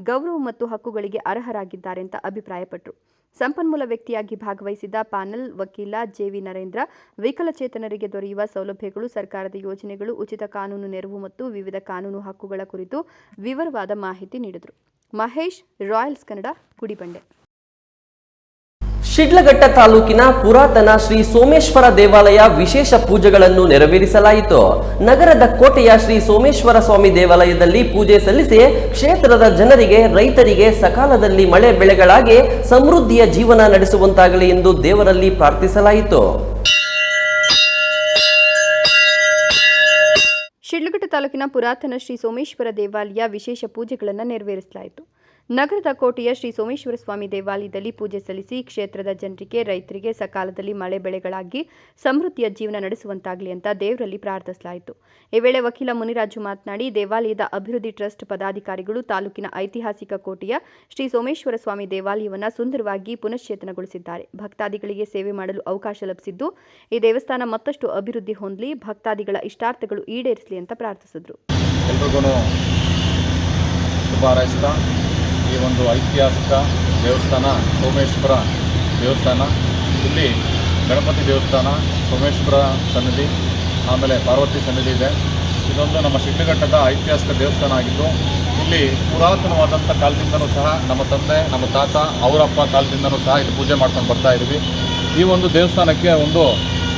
ಗೌರವ ಮತ್ತು ಹಕ್ಕುಗಳಿಗೆ ಅರ್ಹರಾಗಿದ್ದಾರೆ ಅಂತ ಅಭಿಪ್ರಾಯಪಟ್ಟರು. ಸಂಪನ್ಮೂಲ ವ್ಯಕ್ತಿಯಾಗಿ ಭಾಗವಹಿಸಿದ್ದ ಪ್ಯಾನೆಲ್ ವಕೀಲ ಜೆವಿ ನರೇಂದ್ರ ವಿಕಲಚೇತನರಿಗೆ ದೊರೆಯುವ ಸೌಲಭ್ಯಗಳು, ಸರ್ಕಾರದ ಯೋಜನೆಗಳು, ಉಚಿತ ಕಾನೂನು ನೆರವು ಮತ್ತು ವಿವಿಧ ಕಾನೂನು ಹಕ್ಕುಗಳ ಕುರಿತು ವಿವರವಾದ ಮಾಹಿತಿ ನೀಡಿದರು. ಮಹೇಶ್, ರಾಯಲ್ಸ್ ಕನ್ನಡ, ಗುಡಿಬಂಡೆ. ಶಿಡ್ಲಘಟ್ಟ ತಾಲೂಕಿನ ಪುರಾತನ ಶ್ರೀ ಸೋಮೇಶ್ವರ ದೇವಾಲಯ ವಿಶೇಷ ಪೂಜೆಗಳನ್ನು ನೆರವೇರಿಸಲಾಯಿತು. ನಗರದ ಕೋಟೆಯ ಶ್ರೀ ಸೋಮೇಶ್ವರ ಸ್ವಾಮಿ ದೇವಾಲಯದಲ್ಲಿ ಪೂಜೆ ಸಲ್ಲಿಸಿ ಕ್ಷೇತ್ರದ ಜನರಿಗೆ, ರೈತರಿಗೆ ಸಕಾಲದಲ್ಲಿ ಮಳೆ ಬೆಳೆಗಳಾಗಿ ಸಮೃದ್ಧಿಯ ಜೀವನ ನಡೆಸುವಂತಾಗಲಿ ಎಂದು ದೇವರಲ್ಲಿ ಪ್ರಾರ್ಥಿಸಲಾಯಿತು. ಶಿಡ್ಲಘಟ್ಟ ತಾಲೂಕಿನ ಪುರಾತನ ಶ್ರೀ ಸೋಮೇಶ್ವರ ದೇವಾಲಯ ವಿಶೇಷ ಪೂಜೆಗಳನ್ನು ನೆರವೇರಿಸಲಾಯಿತು. ನಗರದ ಕೋಟೆಯ ಶ್ರೀ ಸೋಮೇಶ್ವರ ಸ್ವಾಮಿ ದೇವಾಲಯದಲ್ಲಿ ಪೂಜೆ ಸಲ್ಲಿಸಿ ಕ್ಷೇತ್ರದ ಜನರಿಗೆ, ರೈತರಿಗೆ ಸಕಾಲದಲ್ಲಿ ಮಳೆ ಬೆಳೆಗಳಾಗಿ ಸಮೃದ್ಧಿಯ ಜೀವನ ನಡೆಸುವಂತಾಗಲಿ ಅಂತ ದೇವರಲ್ಲಿ ಪ್ರಾರ್ಥಿಸಲಾಯಿತು. ಈ ವೇಳೆ ವಕೀಲ ಮುನಿರಾಜು ಮಾತನಾಡಿ, ದೇವಾಲಯದ ಅಭಿವೃದ್ಧಿ ಟ್ರಸ್ಟ್ ಪದಾಧಿಕಾರಿಗಳು ತಾಲೂಕಿನ ಐತಿಹಾಸಿಕ ಕೋಟೆಯ ಶ್ರೀ ಸೋಮೇಶ್ವರ ಸ್ವಾಮಿ ದೇವಾಲಯವನ್ನು ಸುಂದರವಾಗಿ ಪುನಶ್ಚೇತನಗೊಳಿಸಿದ್ದಾರೆ. ಭಕ್ತಾದಿಗಳಿಗೆ ಸೇವೆ ಮಾಡಲು ಅವಕಾಶ ಲಭಿಸಿದ್ದು, ಈ ದೇವಸ್ಥಾನ ಮತ್ತಷ್ಟು ಅಭಿವೃದ್ಧಿ ಹೊಂದಲಿ, ಭಕ್ತಾದಿಗಳ ಇಷ್ಟಾರ್ಥಗಳು ಈಡೇರಿಸಲಿ ಅಂತ ಪ್ರಾರ್ಥಿಸಿದರು. ಈ ಒಂದು ಐತಿಹಾಸಿಕ ದೇವಸ್ಥಾನ ಸೋಮೇಶ್ವರ ದೇವಸ್ಥಾನ, ಇಲ್ಲಿ ಗಣಪತಿ ದೇವಸ್ಥಾನ, ಸೋಮೇಶ್ವರ ಸನ್ನಿಧಿ, ಆಮೇಲೆ ಪಾರ್ವತಿ ಸನ್ನಿಧಿ ಇದೆ. ಇದೊಂದು ನಮ್ಮ ಶಿಡ್ಲಘಟ್ಟದ ಐತಿಹಾಸಿಕ ದೇವಸ್ಥಾನ ಆಗಿದ್ದು, ಇಲ್ಲಿ ಪುರಾತನವಾದಂಥ ಕಾಲದಿಂದನೂ ಸಹ ನಮ್ಮ ತಂದೆ, ನಮ್ಮ ತಾತ, ಅವರಪ್ಪ ಕಾಲದಿಂದನೂ ಸಹ ಇಲ್ಲಿ ಪೂಜೆ ಮಾಡ್ಕೊಂಡು ಬರ್ತಾ ಇದ್ದೀವಿ. ಈ ಒಂದು ದೇವಸ್ಥಾನಕ್ಕೆ ಒಂದು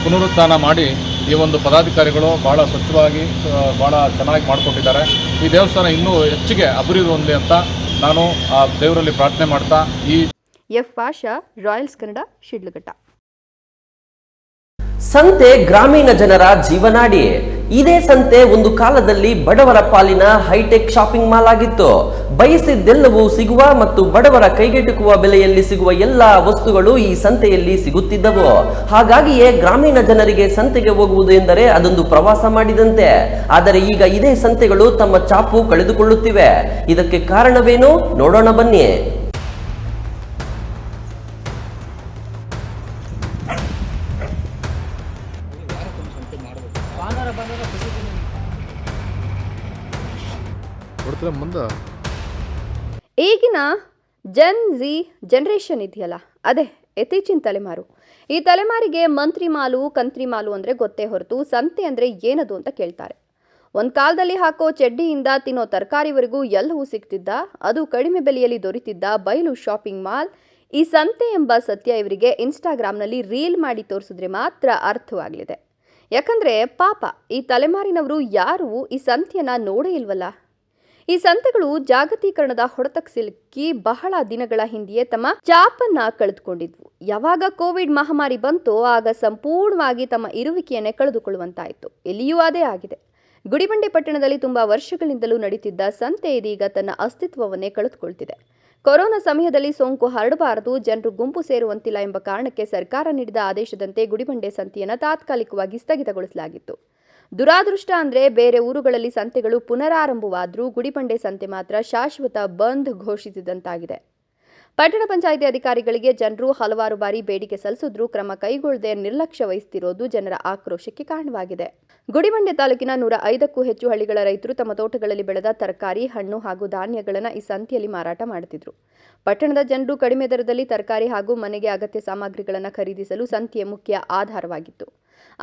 ಪುನರುತ್ಥಾನ ಮಾಡಿ ಈ ಒಂದು ಪದಾಧಿಕಾರಿಗಳು ಭಾಳ ಸ್ವಚ್ಛವಾಗಿ, ಭಾಳ ಚೆನ್ನಾಗಿ ಮಾಡಿಕೊಟ್ಟಿದ್ದಾರೆ. ಈ ದೇವಸ್ಥಾನ ಇನ್ನೂ ಹೆಚ್ಚಿಗೆ ಅಭಿವೃದ್ಧಿ ಹೊಂದಲಿ ಅಂತ ನಾನು ಆ ದೇವರಲ್ಲಿ ಪ್ರಾರ್ಥನೆ ಮಾಡ್ತಾ ಎಫ್ ಪಾಷಾ, ರಾಯಲ್ಸ್ ಕನ್ನಡ, ಶಿಡ್ಲಘಟ್ಟ. ಸಂತೆ ಗ್ರಾಮೀಣ ಜನರ ಜೀವನಾಡಿ. ಇದೇ ಸಂತೆ ಒಂದು ಕಾಲದಲ್ಲಿ ಬಡವರ ಪಾಲಿನ ಹೈಟೆಕ್ ಶಾಪಿಂಗ್ ಮಾಲ್ ಆಗಿತ್ತು. ಬಯಸಿದ್ದೆಲ್ಲವೂ ಸಿಗುವ ಮತ್ತು ಬಡವರ ಕೈಗೆಟುಕುವ ಬೆಲೆಯಲ್ಲಿ ಸಿಗುವ ಎಲ್ಲಾ ವಸ್ತುಗಳು ಈ ಸಂತೆಯಲ್ಲಿ ಸಿಗುತ್ತಿದ್ದವು. ಹಾಗಾಗಿಯೇ ಗ್ರಾಮೀಣ ಜನರಿಗೆ ಸಂತೆಗೆ ಹೋಗುವುದು ಎಂದರೆ ಅದೊಂದು ಪ್ರವಾಸ ಮಾಡಿದಂತೆ. ಆದರೆ ಈಗ ಇದೇ ಸಂತೆಗಳು ತಮ್ಮ ಚಾಪು ಕಳೆದುಕೊಳ್ಳುತ್ತಿವೆ. ಇದಕ್ಕೆ ಕಾರಣವೇನು ನೋಡೋಣ ಬನ್ನಿ. ಈಗಿನ ಜನರೇಷನ್ ಇದೆಯಲ್ಲ, ಅದೇ ಇತ್ತೀಚಿನ ತಲೆಮಾರು. ಈ ತಲೆಮಾರಿಗೆ ಮಂತ್ರಿ ಮಾಲು, ಕಂತ್ರಿ ಮಾಲು ಅಂದರೆ ಗೊತ್ತೇ ಹೊರತು ಸಂತೆ ಅಂದರೆ ಏನದು ಅಂತ ಕೇಳ್ತಾರೆ. ಒಂದು ಕಾಲದಲ್ಲಿ ಹಾಕೋ ಚಡ್ಡಿಯಿಂದ ತಿನ್ನೋ ತರಕಾರಿವರೆಗೂ ಎಲ್ಲವೂ ಸಿಗ್ತಿದ್ದ, ಅದು ಕಡಿಮೆ ಬೆಲೆಯಲ್ಲಿ ದೊರೆತಿದ್ದ ಬಯಲು ಶಾಪಿಂಗ್ ಮಾಲ್. ಈ ಸಂತೆ ಎಂಬ ಸತ್ಯ ಇವರಿಗೆ ಇನ್ಸ್ಟಾಗ್ರಾಮ್ನಲ್ಲಿ ರೀಲ್ ಮಾಡಿ ತೋರಿಸಿದ್ರೆ ಮಾತ್ರ ಅರ್ಥವಾಗಲಿದೆ. ಯಾಕಂದರೆ ಪಾಪ ಈ ತಲೆಮಾರಿನವರು ಯಾರೂ ಈ ಸಂತೆಯನ್ನು ನೋಡೇ ಇಲ್ವಲ್ಲ. ಈ ಸಂತೆಗಳು ಜಾಗತೀಕರಣದ ಹೊಡೆತಕ್ಕೆ ಸಿಲುಕಿ ಬಹಳ ದಿನಗಳ ಹಿಂದೆಯೇ ತಮ್ಮ ಚಾಪನ್ನ ಕಳೆದುಕೊಂಡಿದ್ವು. ಯಾವಾಗ ಕೋವಿಡ್ ಮಹಾಮಾರಿ ಬಂತೋ ಆಗ ಸಂಪೂರ್ಣವಾಗಿ ತಮ್ಮ ಇರುವಿಕೆಯನ್ನೇ ಕಳೆದುಕೊಳ್ಳುವಂತಾಯಿತು. ಇಲ್ಲಿಯೂ ಅದೇ ಆಗಿದೆ. ಗುಡಿಬಂಡೆ ಪಟ್ಟಣದಲ್ಲಿ ತುಂಬಾ ವರ್ಷಗಳಿಂದಲೂ ನಡೀತಿದ್ದ ಸಂತೆ ಇದೀಗ ತನ್ನ ಅಸ್ತಿತ್ವವನ್ನೇ ಕಳೆದುಕೊಳ್ತಿದೆ. ಕೊರೋನಾ ಸಮಯದಲ್ಲಿ ಸೋಂಕು ಹರಡಬಾರದು, ಜನರು ಗುಂಪು ಸೇರುವಂತಿಲ್ಲ ಎಂಬ ಕಾರಣಕ್ಕೆ ಸರ್ಕಾರ ನೀಡಿದ ಆದೇಶದಂತೆ ಗುಡಿಬಂಡೆ ಸಂತೆಯನ್ನು ತಾತ್ಕಾಲಿಕವಾಗಿ ಸ್ಥಗಿತಗೊಳಿಸಲಾಗಿತ್ತು. ದುರಾದೃಷ್ಟ ಅಂದರೆ ಬೇರೆ ಊರುಗಳಲ್ಲಿ ಸಂತೆಗಳು ಪುನರಾರಂಭವಾದರೂ ಗುಡಿಬಂಡೆ ಸಂತೆ ಮಾತ್ರ ಶಾಶ್ವತ ಬಂದ್ ಘೋಷಿಸಿದಂತಾಗಿದೆ. ಪಟ್ಟಣ ಪಂಚಾಯಿತಿ ಅಧಿಕಾರಿಗಳಿಗೆ ಜನರು ಹಲವಾರು ಬಾರಿ ಬೇಡಿಕೆ ಸಲ್ಲಿಸಿದ್ರೂ ಕ್ರಮ ಕೈಗೊಳ್ಳದೆ ನಿರ್ಲಕ್ಷ್ಯ ವಹಿಸುತ್ತಿರೋದು ಜನರ ಆಕ್ರೋಶಕ್ಕೆ ಕಾರಣವಾಗಿದೆ. ಗುಡಿಬಂಡೆ ತಾಲೂಕಿನ 105ಕ್ಕೂ ಹೆಚ್ಚು ಹಳ್ಳಿಗಳ ರೈತರು ತಮ್ಮ ತೋಟಗಳಲ್ಲಿ ಬೆಳೆದ ತರಕಾರಿ, ಹಣ್ಣು ಹಾಗೂ ಧಾನ್ಯಗಳನ್ನು ಈ ಸಂತೆಯಲ್ಲಿ ಮಾರಾಟ ಮಾಡುತ್ತಿದ್ರು. ಪಟ್ಟಣದ ಜನರು ಕಡಿಮೆ ದರದಲ್ಲಿ ತರಕಾರಿ ಹಾಗೂ ಮನೆಗೆ ಅಗತ್ಯ ಸಾಮಗ್ರಿಗಳನ್ನು ಖರೀದಿಸಲು ಸಂತೆಯ ಮುಖ್ಯ ಆಧಾರವಾಗಿತ್ತು.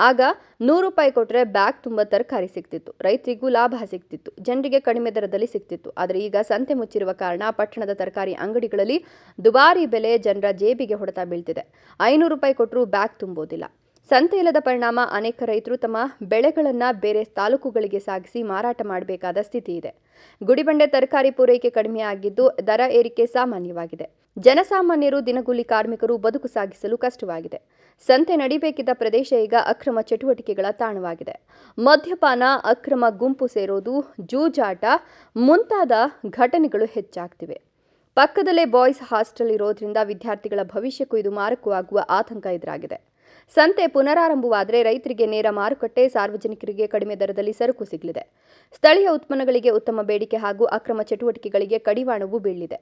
ಆಗ 100 ರೂಪಾಯಿ ಕೊಟ್ಟರೆ ಬ್ಯಾಗ್ ತುಂಬ ತರಕಾರಿ ಸಿಗ್ತಿತ್ತು, ರೈತರಿಗೂ ಲಾಭ ಸಿಗ್ತಿತ್ತು, ಜನರಿಗೆ ಕಡಿಮೆ ದರದಲ್ಲಿ ಸಿಗ್ತಿತ್ತು. ಆದರೆ ಈಗ ಸಂತೆ ಮುಚ್ಚಿರುವ ಕಾರಣ ಪಟ್ಟಣದ ತರಕಾರಿ ಅಂಗಡಿಗಳಲ್ಲಿ ದುಬಾರಿ ಬೆಲೆ ಜನರ ಜೇಬಿಗೆ ಹೊಡೆತ ಬೀಳ್ತಿದೆ. 500 ರೂಪಾಯಿ ಕೊಟ್ಟರೂ ಬ್ಯಾಗ್ ತುಂಬೋದಿಲ್ಲ. ಸಂತೆ ಇಲ್ಲದ ಪರಿಣಾಮ ಅನೇಕ ರೈತರು ತಮ್ಮ ಬೆಳೆಗಳನ್ನು ಬೇರೆ ತಾಲೂಕುಗಳಿಗೆ ಸಾಗಿಸಿ ಮಾರಾಟ ಮಾಡಬೇಕಾದ ಸ್ಥಿತಿ ಇದೆ. ಗುಡಿಬಂಡೆ ತರಕಾರಿ ಪೂರೈಕೆ ಕಡಿಮೆ ಆಗಿದ್ದು ದರ ಏರಿಕೆ ಸಾಮಾನ್ಯವಾಗಿದೆ. ಜನಸಾಮಾನ್ಯರು, ದಿನಗೂಲಿ ಕಾರ್ಮಿಕರು ಬದುಕು ಸಾಗಿಸಲು ಕಷ್ಟವಾಗಿದೆ. ಸಂತೆ ನಡೀಬೇಕಿದ್ದ ಪ್ರದೇಶ ಈಗ ಅಕ್ರಮ ಚಟುವಟಿಕೆಗಳ ತಾಣವಾಗಿದೆ. ಮದ್ಯಪಾನ, ಅಕ್ರಮ ಗುಂಪು ಸೇರೋದು, ಜೂಜಾಟ ಮುಂತಾದ ಘಟನೆಗಳು ಹೆಚ್ಚಾಗ್ತಿವೆ. ಪಕ್ಕದಲ್ಲೇ ಬಾಯ್ಸ್ ಹಾಸ್ಟೆಲ್ ಇರೋದ್ರಿಂದ ವಿದ್ಯಾರ್ಥಿಗಳ ಭವಿಷ್ಯಕ್ಕೂ ಇದು ಮಾರಕವಾಗುವ ಆತಂಕ ಎದುರಾಗಿದೆ. ಸಂತೆ ಪುನರಾರಂಭವಾದರೆ ರೈತರಿಗೆ ನೇರ ಮಾರುಕಟ್ಟೆ, ಸಾರ್ವಜನಿಕರಿಗೆ ಕಡಿಮೆ ದರದಲ್ಲಿ ಸರಕು ಸಿಗಲಿದೆ. ಸ್ಥಳೀಯ ಉತ್ಪನ್ನಗಳಿಗೆ ಉತ್ತಮ ಬೇಡಿಕೆ ಹಾಗೂ ಅಕ್ರಮ ಚಟುವಟಿಕೆಗಳಿಗೆ ಕಡಿವಾಣವೂ ಬೀಳಲಿದೆ.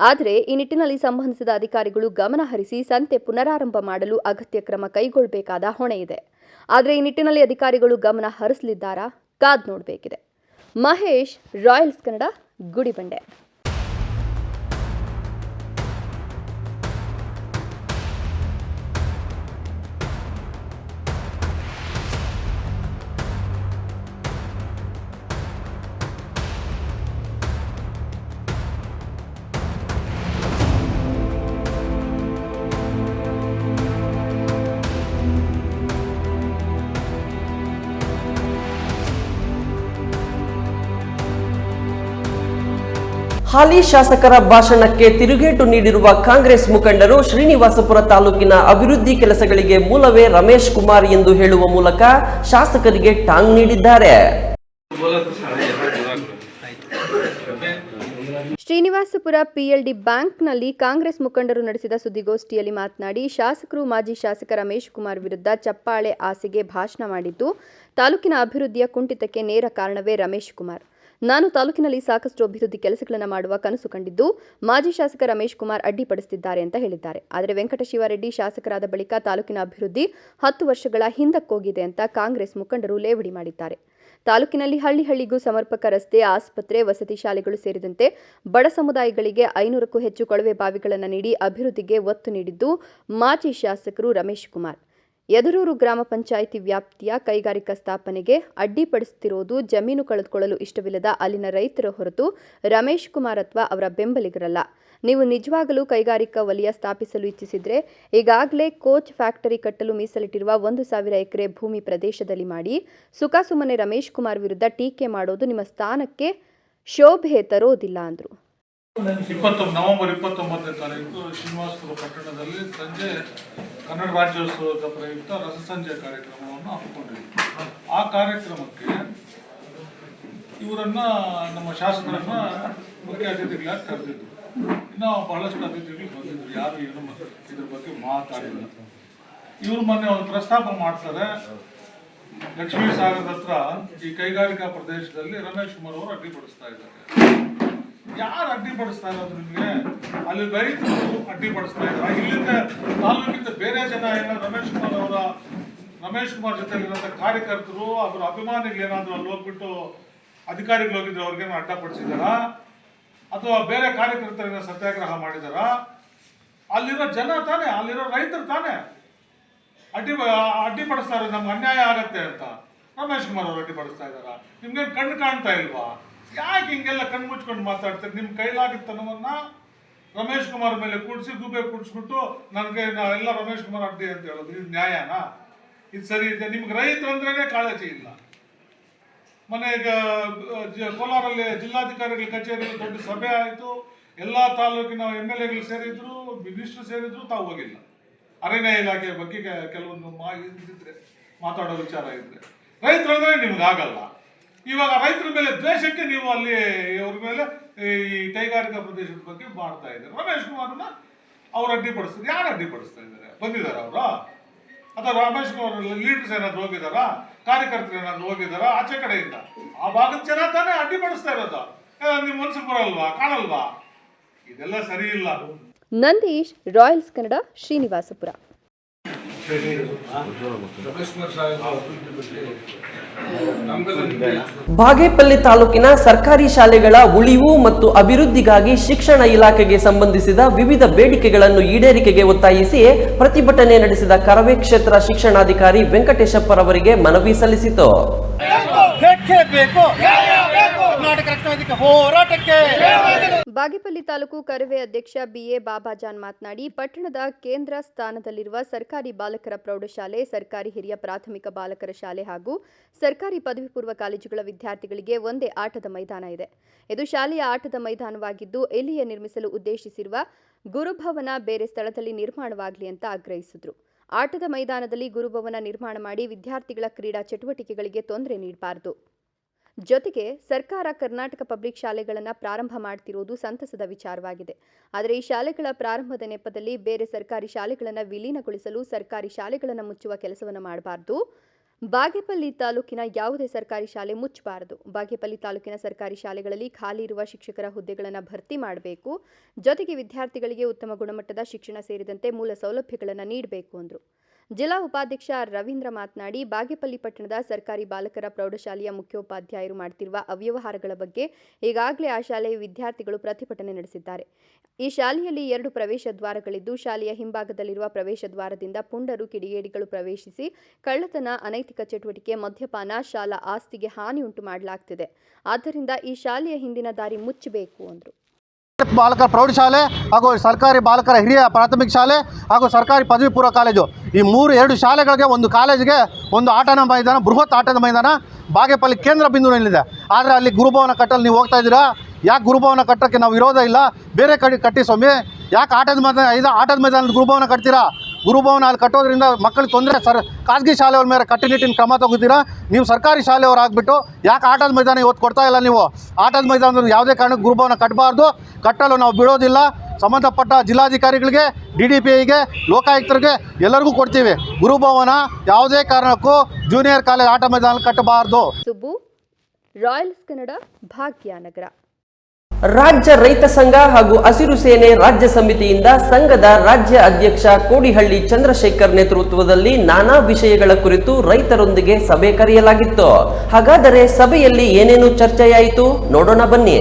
ಆದರೆ ಈ ನಿಟ್ಟಿನಲ್ಲಿ ಸಂಬಂಧಿಸಿದ ಅಧಿಕಾರಿಗಳು ಗಮನ ಹರಿಸಿ ಸಂತೆ ಪುನರಾರಂಭ ಮಾಡಲು ಅಗತ್ಯ ಕ್ರಮ ಕೈಗೊಳ್ಳಬೇಕಾದ ಹೊಣೆ ಇದೆ. ಆದರೆ ಈ ನಿಟ್ಟಿನಲ್ಲಿ ಅಧಿಕಾರಿಗಳು ಗಮನ ಹರಿಸಲಿದ್ದಾರಾ? ಕಾದ್ ನೋಡಬೇಕಿದೆ. ಮಹೇಶ್, ರಾಯಲ್ಸ್ ಕನ್ನಡ, ಗುಡಿಬಂಡೆ. ಹಾಲಿ ಶಾಸಕರ ಭಾಷಣಕ್ಕೆ ತಿರುಗೇಟು ನೀಡಿರುವ ಕಾಂಗ್ರೆಸ್ ಮುಖಂಡರು ಶ್ರೀನಿವಾಸಪುರ ತಾಲೂಕಿನ ಅಭಿವೃದ್ಧಿ ಕೆಲಸಗಳಿಗೆ ಮೂಲವೇ ರಮೇಶ್ ಕುಮಾರ್ ಎಂದು ಹೇಳುವ ಮೂಲಕ ಶಾಸಕರಿಗೆ ಟಾಂಗ್ ನೀಡಿದ್ದಾರೆ. ಶ್ರೀನಿವಾಸಪುರ ಪಿಎಲ್ಡಿ ಬ್ಯಾಂಕ್ನಲ್ಲಿ ಕಾಂಗ್ರೆಸ್ ಮುಖಂಡರು ನಡೆಸಿದ ಸುದ್ದಿಗೋಷ್ಠಿಯಲ್ಲಿ ಮಾತನಾಡಿ, ಶಾಸಕರು ಮಾಜಿ ಶಾಸಕ ರಮೇಶ್ ಕುಮಾರ್ ವಿರುದ್ಧ ಚಪ್ಪಾಳೆ ಆಸೆಗೆ ಭಾಷಣ ಮಾಡಿದ್ದು ತಾಲೂಕಿನ ಅಭಿವೃದ್ಧಿಯ ಕುಂಠಿತಕ್ಕೆ ನೇರ ಕಾರಣವೇ ರಮೇಶ್ ಕುಮಾರ್. ನಾನು ತಾಲೂಕಿನಲ್ಲಿ ಸಾಕಷ್ಟು ಅಭಿವೃದ್ಧಿ ಕೆಲಸಗಳನ್ನು ಮಾಡುವ ಕನಸು ಕಂಡಿದ್ದು ಮಾಜಿ ಶಾಸಕ ರಮೇಶ್ ಕುಮಾರ್ ಅಡ್ಡಿಪಡಿಸುತ್ತಿದ್ದಾರೆ ಅಂತ ಹೇಳಿದ್ದಾರೆ. ಆದರೆ ವೆಂಕಟಶಿವರೆಡ್ಡಿ ಶಾಸಕರಾದ ಬಳಿಕ ತಾಲೂಕಿನ ಅಭಿವೃದ್ಧಿ 10 ವರ್ಷಗಳ ಹಿಂದಕ್ಕೋಗಿದೆ ಅಂತ ಕಾಂಗ್ರೆಸ್ ಮುಖಂಡರು ಲೇವಡಿ ಮಾಡಿದ್ದಾರೆ. ತಾಲೂಕಿನಲ್ಲಿ ಹಳ್ಳಿಗೂ ಸಮರ್ಪಕ ರಸ್ತೆ, ಆಸ್ಪತ್ರೆ, ವಸತಿ ಶಾಲೆಗಳು ಸೇರಿದಂತೆ ಬಡ ಸಮುದಾಯಗಳಿಗೆ 500ಕ್ಕೂ ಹೆಚ್ಚು ಕೊಳವೆ ಬಾವಿಗಳನ್ನು ನೀಡಿ ಅಭಿವೃದ್ಧಿಗೆ ಒತ್ತು ನೀಡಿದ್ದು ಮಾಜಿ ಶಾಸಕರು ರಮೇಶ್ ಕುಮಾರ್. ಯದರೂರು ಗ್ರಾಮ ಪಂಚಾಯಿತಿ ವ್ಯಾಪ್ತಿಯ ಕೈಗಾರಿಕಾ ಸ್ಥಾಪನೆಗೆ ಅಡ್ಡಿಪಡಿಸುತ್ತಿರುವುದು ಜಮೀನು ಕಳೆದುಕೊಳ್ಳಲು ಇಷ್ಟವಿಲ್ಲದ ಅಲ್ಲಿನ ರೈತರ ಹೊರತು ರಮೇಶ್ ಕುಮಾರ್ ಅಥವಾ ಅವರ ಬೆಂಬಲಿಗರಲ್ಲ. ನೀವು ನಿಜವಾಗಲೂ ಕೈಗಾರಿಕಾ ವಲಯ ಸ್ಥಾಪಿಸಲು ಇಚ್ಛಿಸಿದ್ರೆ ಈಗಾಗಲೇ ಕೋಚ್ ಫ್ಯಾಕ್ಟರಿ ಕಟ್ಟಲು ಮೀಸಲಿಟ್ಟಿರುವ 1,000 ಎಕರೆ ಭೂಮಿ ಪ್ರದೇಶದಲ್ಲಿ ಮಾಡಿ. ಸುಖಾಸುಮ್ಮನೆ ರಮೇಶ್ ಕುಮಾರ್ ವಿರುದ್ಧ ಟೀಕೆ ಮಾಡೋದು ನಿಮ್ಮ ಸ್ಥಾನಕ್ಕೆ ಶೋಭೆ ತರೋದಿಲ್ಲ ಅಂದರು. ನವೆಂಬರ್ 29ನೇ ತಾರೀಕು ಶ್ರೀನಿವಾಸಪುರ ಪಟ್ಟಣದಲ್ಲಿ ಸಂಜೆ ಕನ್ನಡ ರಾಜ್ಯೋತ್ಸವದ ಪ್ರಯುಕ್ತ ರಸಸಂಜೆ ಕಾರ್ಯಕ್ರಮವನ್ನು ಹಮ್ಮಿಕೊಂಡಿದ್ವಿ. ಆ ಕಾರ್ಯಕ್ರಮಕ್ಕೆ ಇವರನ್ನ ನಮ್ಮ ಶಾಸಕರನ್ನ ಮುಖ್ಯ ಅತಿಥಿಗಳಾಗಿ ಕರೆದಿದ್ರು. ಇನ್ನು ಬಹಳಷ್ಟು ಅತಿಥಿಗಳು ಬಂದಿದ್ರು, ಯಾರು ಏನು ಇದ್ರ ಬಗ್ಗೆ ಮಾತಾಡಿಲ್ಲ. ಇವರು ಮೊನ್ನೆ ಒಂದು ಪ್ರಸ್ತಾಪ ಮಾಡ್ತಾರೆ, ಲಕ್ಷ್ಮೀ ಸಾಗರದ ಹತ್ರ ಈ ಕೈಗಾರಿಕಾ ಪ್ರದೇಶದಲ್ಲಿ ರಮೇಶ್ ಕುಮಾರ್ ಅವರು ಅಡ್ಡಿಪಡಿಸ್ತಾ ಇದ್ದಾರೆ. ಯಾರು ಅಡ್ಡಿಪಡಿಸ್ತಾ ಇರೋದು? ನಿಮಗೆ ಅಲ್ಲಿ ರೈತರು ಅಡ್ಡಿಪಡಿಸ್ತಾ ಇದ್ದಾರೆ. ಇಲ್ಲಿಂದ ತಾಲೂಕಿಂದ ಬೇರೆ ಜನ ಏನೋ ರಮೇಶ್ ಕುಮಾರ್ ಜೊತೆಲಿರುವಂಥ ಕಾರ್ಯಕರ್ತರು ಅದರ ಅಭಿಮಾನಿಗಳು ಏನಾದರೂ ಅಲ್ಲಿ ಹೋಗ್ಬಿಟ್ಟು ಅಧಿಕಾರಿಗಳು ಹೋಗಿದ್ರು ಅವ್ರಿಗೇನೋ ಅಡ್ಡಪಡಿಸಿದಾರಾ ಅಥವಾ ಬೇರೆ ಕಾರ್ಯಕರ್ತರನ್ನ ಸತ್ಯಾಗ್ರಹ ಮಾಡಿದಾರಾ? ಅಲ್ಲಿರೋ ಜನ ತಾನೇ, ಅಲ್ಲಿರೋ ರೈತರು ತಾನೇ ಅಡ್ಡಿಪಡಿಸ್ತಾ ಇರೋದು. ನಮ್ಗೆ ಅನ್ಯಾಯ ಆಗತ್ತೆ ಅಂತ ರಮೇಶ್ ಕುಮಾರ್ ಅವರು ಅಡ್ಡಿಪಡಿಸ್ತಾ ಇದ್ದಾರಾ? ನಿಮ್ಗೇನು ಕಣ್ಣು ಕಾಣ್ತಾ ಇಲ್ವಾ? ಯಾಕೆ ಹಿಂಗೆಲ್ಲ ಕಣ್ಣು ಮುಚ್ಕೊಂಡು ಮಾತಾಡ್ತಾರೆ? ನಿಮ್ಮ ಕೈಲಾಗಿತ್ತನವನ್ನ ರಮೇಶ್ ಕುಮಾರ್ ಮೇಲೆ ಕೂಡಿಸಿ ಗೂಬೆ ಕೂಡಿಸ್ಬಿಟ್ಟು ನನಗೆ ಎಲ್ಲ ರಮೇಶ್ ಕುಮಾರ್ ಅಡ್ಡಿ ಅಂತ ಹೇಳೋದು ಇದು ನ್ಯಾಯನಾ? ಇದು ಸರಿ ಇದೆ? ನಿಮ್ಗೆ ರೈತರಂದ್ರೇ ಕಾಳಜಿ ಇಲ್ಲ. ಮನೆಗೆ ಕೋಲಾರಲ್ಲಿ ಜಿಲ್ಲಾಧಿಕಾರಿಗಳ ಕಚೇರಿಯಲ್ಲಿ ದೊಡ್ಡ ಸಭೆ ಆಯಿತು, ಎಲ್ಲ ತಾಲೂಕಿನ MLAಗಳು ಸೇರಿದ್ರು, ಮಿನಿಸ್ಟರ್ ಸೇರಿದ್ರು, ತಾವು ಹೋಗಿಲ್ಲ. ಅರಣ್ಯ ಇಲಾಖೆ ಬಗ್ಗೆ ಕೆಲವೊಂದು ಇದ್ದಿದ್ರೆ ಮಾತಾಡೋ ವಿಚಾರ ಇದ್ರೆ ರೈತರಂದ್ರೆ ನಿಮ್ಗೆ ಆಗಲ್ಲ. ಇವಾಗ ರೈತರ ಮೇಲೆ ದ್ವೇಷಕ್ಕೆ ನೀವು ಅಲ್ಲಿ ಅವ್ರ ಮೇಲೆ ಈ ಕೈಗಾರಿಕಾ ಪ್ರದೇಶದ ಬಗ್ಗೆ ಮಾಡ್ತಾ ಇದ್ದಾರೆ. ರಮೇಶ್ ಕುಮಾರ್ನ ಅವ್ರು ಅಡ್ಡಿಪಡಿಸ್ತಾರೆ. ಯಾರು ಅಡ್ಡಿಪಡಿಸ್ತಾ ಇದ್ದಾರೆ? ಬಂದಿದ್ದಾರೆ ಅವರು ಅಥವಾ ರಮೇಶ್ ಕುಮಾರ್ ಲೀಡರ್ಸ್ ಏನಾದ್ರು ಹೋಗಿದಾರಾ? ಕಾರ್ಯಕರ್ತರು ಏನಾದ್ರು ಹೋಗಿದಾರಾ ಆಚೆ ಕಡೆಯಿಂದ? ಆ ಭಾಗದ ಜನ ತಾನೇ ಅಡ್ಡಿಪಡಿಸ್ತಾ ಇರೋದು. ನಿಮ್ಮ ಮನಸ್ಸಿಗೆ ಬರಲ್ವಾ? ಕಾಣಲ್ವಾ? ಇದೆಲ್ಲ ಸರಿ ಇಲ್ಲ. ನಂದೀಶ್, ರಾಯಲ್ಸ್ ಕನ್ನಡ, ಶ್ರೀನಿವಾಸಪುರ. ಬಾಗೇಪಲ್ಲಿ ತಾಲೂಕಿನ ಸರ್ಕಾರಿ ಶಾಲೆಗಳ ಉಳಿವು ಮತ್ತು ಅಭಿವೃದ್ಧಿಗಾಗಿ ಶಿಕ್ಷಣ ಇಲಾಖೆಗೆ ಸಂಬಂಧಿಸಿದ ವಿವಿಧ ಬೇಡಿಕೆಗಳನ್ನು ಈಡೇರಿಕೆಗೆ ಒತ್ತಾಯಿಸಿ ಪ್ರತಿಭಟನೆ ನಡೆಸಿದ ಕರವೇ ಕ್ಷೇತ್ರ ಶಿಕ್ಷಣಾಧಿಕಾರಿ ವೆಂಕಟೇಶಪ್ಪರವರಿಗೆ ಮನವಿ ಸಲ್ಲಿಸಿತು. ಬಾಗೇಪಲ್ಲಿ ತಾಲೂಕು ಕರವೇ ಅಧ್ಯಕ್ಷ BA ಬಾಬಾಜಾನ್ ಮಾತನಾಡಿ, ಪಟ್ಟಣದ ಕೇಂದ್ರ ಸ್ಥಾನದಲ್ಲಿರುವ ಸರ್ಕಾರಿ ಬಾಲಕರ ಪ್ರೌಢಶಾಲೆ, ಸರ್ಕಾರಿ ಹಿರಿಯ ಪ್ರಾಥಮಿಕ ಬಾಲಕರ ಶಾಲೆ ಹಾಗೂ ಸರ್ಕಾರಿ ಪದವಿ ಪೂರ್ವ ಕಾಲೇಜುಗಳ ವಿದ್ಯಾರ್ಥಿಗಳಿಗೆ ಒಂದೇ ಆಟದ ಮೈದಾನ ಇದೆ. ಇದು ಶಾಲೆಯ ಆಟದ ಮೈದಾನವಾಗಿದ್ದು ಇಲ್ಲಿಯೇ ನಿರ್ಮಿಸಲು ಉದ್ದೇಶಿಸಿರುವ ಗುರುಭವನ ಬೇರೆ ಸ್ಥಳದಲ್ಲಿ ನಿರ್ಮಾಣವಾಗಲಿ ಅಂತ ಆಗ್ರಹಿಸಿದರು. ಆಟದ ಮೈದಾನದಲ್ಲಿ ಗುರುಭವನ ನಿರ್ಮಾಣ ಮಾಡಿ ವಿದ್ಯಾರ್ಥಿಗಳ ಕ್ರೀಡಾ ಚಟುವಟಿಕೆಗಳಿಗೆ ತೊಂದರೆ ನೀಡಬಾರದು. ಜೊತೆಗೆ ಸರ್ಕಾರ ಕರ್ನಾಟಕ ಪಬ್ಲಿಕ್ ಶಾಲೆಗಳನ್ನು ಪ್ರಾರಂಭ ಮಾಡ್ತಿರೋದು ಸಂತಸದ ವಿಚಾರವಾಗಿದೆ. ಆದರೆ ಈ ಶಾಲೆಗಳ ಪ್ರಾರಂಭದ ನೆಪದಲ್ಲಿ ಬೇರೆ ಸರ್ಕಾರಿ ಶಾಲೆಗಳನ್ನು ವಿಲೀನಗೊಳಿಸಲು ಸರ್ಕಾರಿ ಶಾಲೆಗಳನ್ನು ಮುಚ್ಚುವ ಕೆಲಸವನ್ನು ಮಾಡಬಾರದು. ಬಾಗೇಪಲ್ಲಿ ತಾಲೂಕಿನ ಯಾವುದೇ ಸರ್ಕಾರಿ ಶಾಲೆ ಮುಚ್ಚಬಾರದು. ಬಾಗೇಪಲ್ಲಿ ತಾಲೂಕಿನ ಸರ್ಕಾರಿ ಶಾಲೆಗಳಲ್ಲಿ ಖಾಲಿ ಇರುವ ಶಿಕ್ಷಕರ ಹುದ್ದೆಗಳನ್ನು ಭರ್ತಿ ಮಾಡಬೇಕು. ಜೊತೆಗೆ ವಿದ್ಯಾರ್ಥಿಗಳಿಗೆ ಉತ್ತಮ ಗುಣಮಟ್ಟದ ಶಿಕ್ಷಣ ಸೇರಿದಂತೆ ಮೂಲ ಸೌಲಭ್ಯಗಳನ್ನು ನೀಡಬೇಕು ಎಂದರು. ಜಿಲ್ಲಾ ಉಪಾಧ್ಯಕ್ಷ ರವೀಂದ್ರ ಮಾತನಾಡಿ, ಬಾಗೇಪಲ್ಲಿ ಪಟ್ಟಣದ ಸರ್ಕಾರಿ ಬಾಲಕರ ಪ್ರೌಢಶಾಲೆಯ ಮುಖ್ಯೋಪಾಧ್ಯಾಯರು ಮಾಡುತ್ತಿರುವ ಅವ್ಯವಹಾರಗಳ ಬಗ್ಗೆ ಈಗಾಗಲೇ ಆ ಶಾಲೆಯ ವಿದ್ಯಾರ್ಥಿಗಳು ಪ್ರತಿಭಟನೆ ನಡೆಸಿದ್ದಾರೆ. ಈ ಶಾಲೆಯಲ್ಲಿ 2 ಪ್ರವೇಶ ದ್ವಾರಗಳಿದ್ದು, ಶಾಲೆಯ ಹಿಂಭಾಗದಲ್ಲಿರುವ ಪ್ರವೇಶ ದ್ವಾರದಿಂದ ಪುಂಡರು, ಕಿಡಿಗೇಡಿಗಳು ಪ್ರವೇಶಿಸಿ ಕಳ್ಳತನ, ಅನೈತಿಕ ಚಟುವಟಿಕೆ, ಮದ್ಯಪಾನ, ಶಾಲಾ ಆಸ್ತಿಗೆ ಹಾನಿ ಉಂಟು ಮಾಡಲಾಗುತ್ತಿದೆ. ಆದ್ದರಿಂದ ಈ ಶಾಲೆಯ ಹಿಂದಿನ ದಾರಿ ಮುಚ್ಚಬೇಕು ಎಂದರು. ಬಾಲಕರ ಪ್ರೌಢಶಾಲೆ ಹಾಗೂ ಸರ್ಕಾರಿ ಬಾಲಕರ ಹಿರಿಯ ಪ್ರಾಥಮಿಕ ಶಾಲೆ ಹಾಗೂ ಸರ್ಕಾರಿ ಪದವಿ ಪೂರ್ವ ಕಾಲೇಜು, ಈ 2 ಶಾಲೆಗಳಿಗೆ ಒಂದು ಕಾಲೇಜಿಗೆ ಒಂದು ಆಟದ ಮೈದಾನ, ಬೃಹತ್ ಆಟದ ಮೈದಾನ ಬಾಗೇಪಲ್ಲಿ ಕೇಂದ್ರ ಬಿಂದುವಿನಲ್ಲಿದೆ. ಆದರೆ ಅಲ್ಲಿ ಗುರುಭವನ ಕಟ್ಟಲು ನೀವು ಹೋಗ್ತಾ ಇದ್ದೀರಾ, ಯಾಕೆ ಗುರುಭವನ ಕಟ್ಟೋಕ್ಕೆ ನಾವು ವಿರೋಧ ಇಲ್ಲ, ಬೇರೆ ಕಟ್ಟಿ ಸ್ವಾಮಿ. ಯಾಕೆ ಆಟದ ಮೈದಾನದ ಗುರುಭವನ ಕಟ್ತೀರಾ? ಗುರುಭವನ ಅಲ್ಲಿ ಕಟ್ಟೋದ್ರಿಂದ ಮಕ್ಕಳಿಗೆ ತೊಂದರೆ. ಖಾಸಗಿ ಶಾಲೆಯವ್ರ ಮೇಲೆ ಕಟ್ಟುನಿಟ್ಟಿನ ಕ್ರಮ ತಗೋತೀರಾ. ನೀವು ಸರ್ಕಾರಿ ಶಾಲೆಯವ್ರು ಆಗಿಬಿಟ್ಟು ಯಾಕೆ ಆಟದ ಮೈದಾನ ಇವತ್ತು ಕೊಡ್ತಾ ಇಲ್ಲ? ನೀವು ಆಟದ ಮೈದಾನದಲ್ಲಿ ಯಾವುದೇ ಕಾರಣಕ್ಕೆ ಗುರುಭವನ ಕಟ್ಟಬಾರ್ದು, ಕಟ್ಟಲು ನಾವು ಬಿಡೋದಿಲ್ಲ. ಸಂಬಂಧಪಟ್ಟ ಜಿಲ್ಲಾಧಿಕಾರಿಗಳಿಗೆ, DDPIಗೆ, ಲೋಕಾಯುಕ್ತರಿಗೆ ಎಲ್ಲರಿಗೂ ಕೊಡ್ತೀವಿ. ಗುರುಭವನ ಯಾವುದೇ ಕಾರಣಕ್ಕೂ ಜೂನಿಯರ್ ಕಾಲೇಜ್ ಆಟ ಮೈದಾನ ಕಟ್ಟಬಾರ್ದು. ಸುಬ್ಬು, ರಾಯಲ್ಸ್ ಕನ್ನಡ, ಭಾಗ್ಯನಗರ. ರಾಜ್ಯ ರೈತ ಸಂಘ ಹಾಗೂ ಹಸಿರು ಸೇನೆ ರಾಜ್ಯ ಸಮಿತಿಯಿಂದ ಸಂಘದ ರಾಜ್ಯ ಅಧ್ಯಕ್ಷ ಕೋಡಿಹಳ್ಳಿ ಚಂದ್ರಶೇಖರ್ ನೇತೃತ್ವದಲ್ಲಿ ನಾನಾ ವಿಷಯಗಳ ಕುರಿತು ರೈತರೊಂದಿಗೆ ಸಭೆ ಕರೆಯಲಾಗಿತ್ತು. ಹಾಗಾದರೆ ಸಭೆಯಲ್ಲಿ ಏನೇನು ಚರ್ಚೆಯಾಯಿತು ನೋಡೋಣ ಬನ್ನಿ.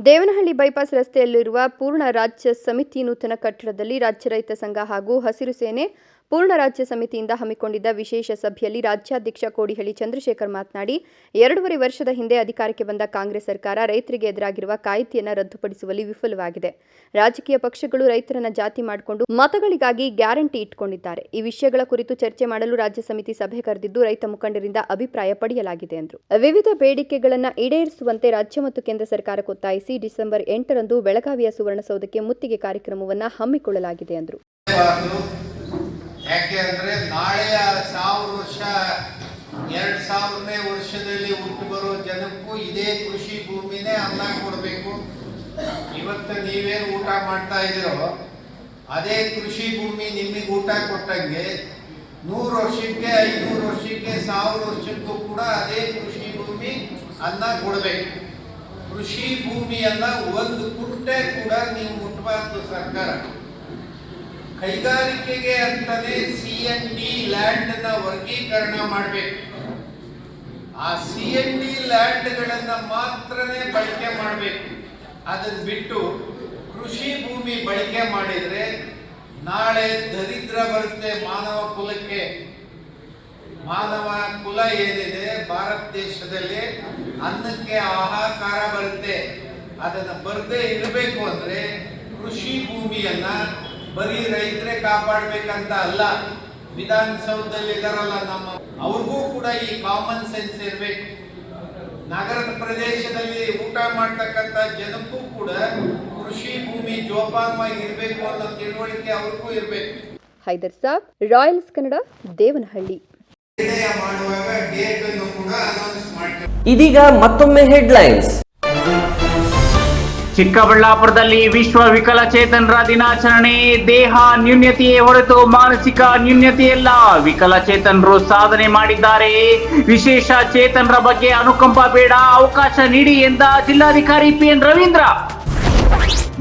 ದೇವನಹಳ್ಳಿ ಬೈಪಾಸ್ ರಸ್ತೆಯಲ್ಲಿರುವ ಪೂರ್ಣ ರಾಜ್ಯ ಸಮಿತಿ ನೂತನ ಕಟ್ಟಡದಲ್ಲಿ ರಾಜ್ಯ ರೈತ ಸಂಘ ಹಾಗೂ ಹಸಿರು ಸೇನೆ ಪೂರ್ಣ ರಾಜ್ಯ ಸಮಿತಿಯಿಂದ ಹಮ್ಮಿಕೊಂಡಿದ್ದ ವಿಶೇಷ ಸಭೆಯಲ್ಲಿ ರಾಜ್ಯಾಧ್ಯಕ್ಷ ಕೋಡಿಹಳ್ಳಿ ಚಂದ್ರಶೇಖರ್ ಮಾತನಾಡಿ, 2.5 ವರ್ಷದ ಹಿಂದೆ ಅಧಿಕಾರಕ್ಕೆ ಬಂದ ಕಾಂಗ್ರೆಸ್ ಸರ್ಕಾರ ರೈತರಿಗೆ ಎದುರಾಗಿರುವ ಕಾಯ್ದೆಯನ್ನು ರದ್ದುಪಡಿಸುವಲ್ಲಿ ವಿಫಲವಾಗಿದೆ. ರಾಜಕೀಯ ಪಕ್ಷಗಳು ರೈತರನ್ನ ಜಾತಿ ಮಾಡಿಕೊಂಡು ಮತಗಳಿಗಾಗಿ ಗ್ಯಾರಂಟಿ ಇಟ್ಟುಕೊಂಡಿದ್ದಾರೆ. ಈ ವಿಷಯಗಳ ಕುರಿತು ಚರ್ಚೆ ಮಾಡಲು ರಾಜ್ಯ ಸಮಿತಿ ಸಭೆ ಕರೆದಿದ್ದು ರೈತ ಮುಖಂಡರಿಂದ ಅಭಿಪ್ರಾಯ ಪಡೆಯಲಾಗಿದೆ ಎಂದರು. ವಿವಿಧ ಬೇಡಿಕೆಗಳನ್ನು ಈಡೇರಿಸುವಂತೆ ರಾಜ್ಯ ಮತ್ತು ಕೇಂದ್ರ ಸರ್ಕಾರಕ್ಕೆ ಒತ್ತಾಯಿಸಿ ಡಿಸೆಂಬರ್ 8ರಂದು ಬೆಳಗಾವಿಯ ಸುವರ್ಣಸೌಧಕ್ಕೆ ಮುತ್ತಿಗೆ ಕಾರ್ಯಕ್ರಮವನ್ನು ಹಮ್ಮಿಕೊಳ್ಳಲಾಗಿದೆ ಎಂದರು. ಯಾಕೆ ಅಂದರೆ ನಾಳೆಯ 1000 ವರ್ಷ 2000ನೇ ವರ್ಷದಲ್ಲಿ ಹುಟ್ಟು ಬರೋ ಜನಕ್ಕೂ ಇದೇ ಕೃಷಿ ಭೂಮಿನೇ ಅನ್ನ ಕೊಡಬೇಕು. ಇವತ್ತು ನೀವೇನು ಊಟ ಮಾಡ್ತಾ ಇದ್ದೀರೋ ಅದೇ ಕೃಷಿ ಭೂಮಿ ನಿಮಗೆ ಊಟ ಕೊಟ್ಟಂಗೆ 100 ವರ್ಷಕ್ಕೆ 500 ವರ್ಷಕ್ಕೆ 1000 ವರ್ಷಕ್ಕೂ ಕೂಡ ಅದೇ ಕೃಷಿ ಭೂಮಿ ಅನ್ನ ಕೊಡಬೇಕು. ಕೃಷಿ ಭೂಮಿಯನ್ನ ಒಂದು ಕುಂಟೆ ಕೂಡ ನೀವು ಮುಟ್ಟಬಾರ್ದು. ಸರ್ಕಾರ ಕೈಗಾರಿಕೆಗೆ ಅಂತಾನೆ CND ಲ್ಯಾಂಡ್ ನ ವರ್ಗೀಕರಣ ಮಾಡಬೇಕು. ಆ CND ಲ್ಯಾಂಡ್ಗಳನ್ನ ಮಾತ್ರನೇ ಬಳಕೆ ಮಾಡಬೇಕು. ಅದನ್ನ ಬಿಟ್ಟು ಕೃಷಿ ಭೂಮಿ ಬಳಕೆ ಮಾಡಿದ್ರೆ ನಾಳೆ ದರಿದ್ರ ಬರುತ್ತೆ ಮಾನವ ಕುಲಕ್ಕೆ. ಮಾನವ ಕುಲ ಏನಿದೆ ಭಾರತ ದೇಶದಲ್ಲಿ ಅನ್ನಕ್ಕೆ ಹಾಹಾಕಾರ ಬರುತ್ತೆ. ಅದನ್ನ ಬರದೇ ಇರಬೇಕು ಅಂದ್ರೆ ಕೃಷಿ ಭೂಮಿಯನ್ನ ಬರೀ ರೈತರೇ ಕಾಪಾಡಬೇಕಂತ ಅಲ್ಲ, ವಿಧಾನಸೌಧದಲ್ಲಿ ಇದಾರಲ್ಲ ಅವ್ರಿಗೂ ಕೂಡ ಈ ಕಾಮನ್ ಸೆನ್ಸ್ ಇರಬೇಕು. ನಗರದ ಪ್ರದೇಶದಲ್ಲಿ ಊಟ ಮಾಡ್ತಕ್ಕಂಥ ಜನಕ್ಕೂ ಕೂಡ ಕೃಷಿ ಭೂಮಿ ಜೋಪಾನವಾಗಿ ಇರಬೇಕು ಅನ್ನೋ ತಿಳುವಳಿಕೆ ಅವ್ರಿಗೂ ಇರಬೇಕು. ಹೈದರ್ ಸಾಬ್, ರಾಯಲ್ಸ್ ಕನ್ನಡ, ದೇವನಹಳ್ಳಿ. ಮಾಡುವಾಗ ಡೇಟ್ ಅನ್ನು ಕೂಡ ಅನೌನ್ಸ್ ಮಾಡ್ತಾರೆ. ಇದೀಗ ಮತ್ತೊಮ್ಮೆ ಹೆಡ್ಲೈನ್ಸ್. ಚಿಕ್ಕಬಳ್ಳಾಪುರದಲ್ಲಿ ವಿಶ್ವ ವಿಕಲಚೇತನರ ದಿನಾಚರಣೆ. ದೇಹ ನ್ಯೂನ್ಯತೆಯೇ ಹೊರತು ಮಾನಸಿಕ ನ್ಯೂನ್ಯತೆಯಲ್ಲ, ವಿಕಲಚೇತನರು ಸಾಧನೆ ಮಾಡಿದ್ದಾರೆ. ವಿಶೇಷ ಚೇತನರ ಬಗ್ಗೆ ಅನುಕಂಪ ಬೇಡ, ಅವಕಾಶ ನೀಡಿ ಎಂದ ಜಿಲ್ಲಾಧಿಕಾರಿ PN ರವೀಂದ್ರ.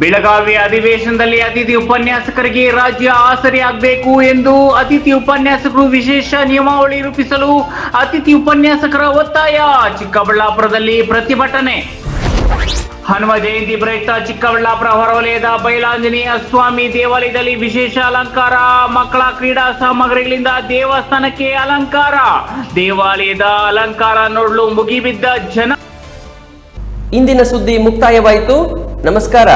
ಬೆಳಗಾವಿ ಅಧಿವೇಶನದಲ್ಲಿ ಅತಿಥಿ ಉಪನ್ಯಾಸಕರಿಗೆ ರಾಜ್ಯ ಆಸರೆಯಾಗಬೇಕು ಎಂದು ಅತಿಥಿ ಉಪನ್ಯಾಸಕರು ವಿಶೇಷ ನಿಯಮಾವಳಿ ರೂಪಿಸಲು ಅತಿಥಿ ಉಪನ್ಯಾಸಕರ ಒತ್ತಾಯ. ಚಿಕ್ಕಬಳ್ಳಾಪುರದಲ್ಲಿ ಪ್ರತಿಭಟನೆ. ಹನುಮ ಜಯಂತಿ ಪ್ರಯುಕ್ತ ಚಿಕ್ಕಬಳ್ಳಾಪುರ ಹೊರವಲಯದ ಬೈಲಾಂಜನೇಯ ಸ್ವಾಮಿ ದೇವಾಲಯದಲ್ಲಿ ವಿಶೇಷ ಅಲಂಕಾರ. ಮಕ್ಕಳ ಕ್ರೀಡಾ ಸಾಮಗ್ರಿಗಳಿಂದ ದೇವಸ್ಥಾನಕ್ಕೆ ಅಲಂಕಾರ. ದೇವಾಲಯದ ಅಲಂಕಾರ ನೋಡಲು ಮುಗಿಬಿದ್ದ ಜನ. ಇಂದಿನ ಸುದ್ದಿ ಮುಕ್ತಾಯವಾಯಿತು. ನಮಸ್ಕಾರ.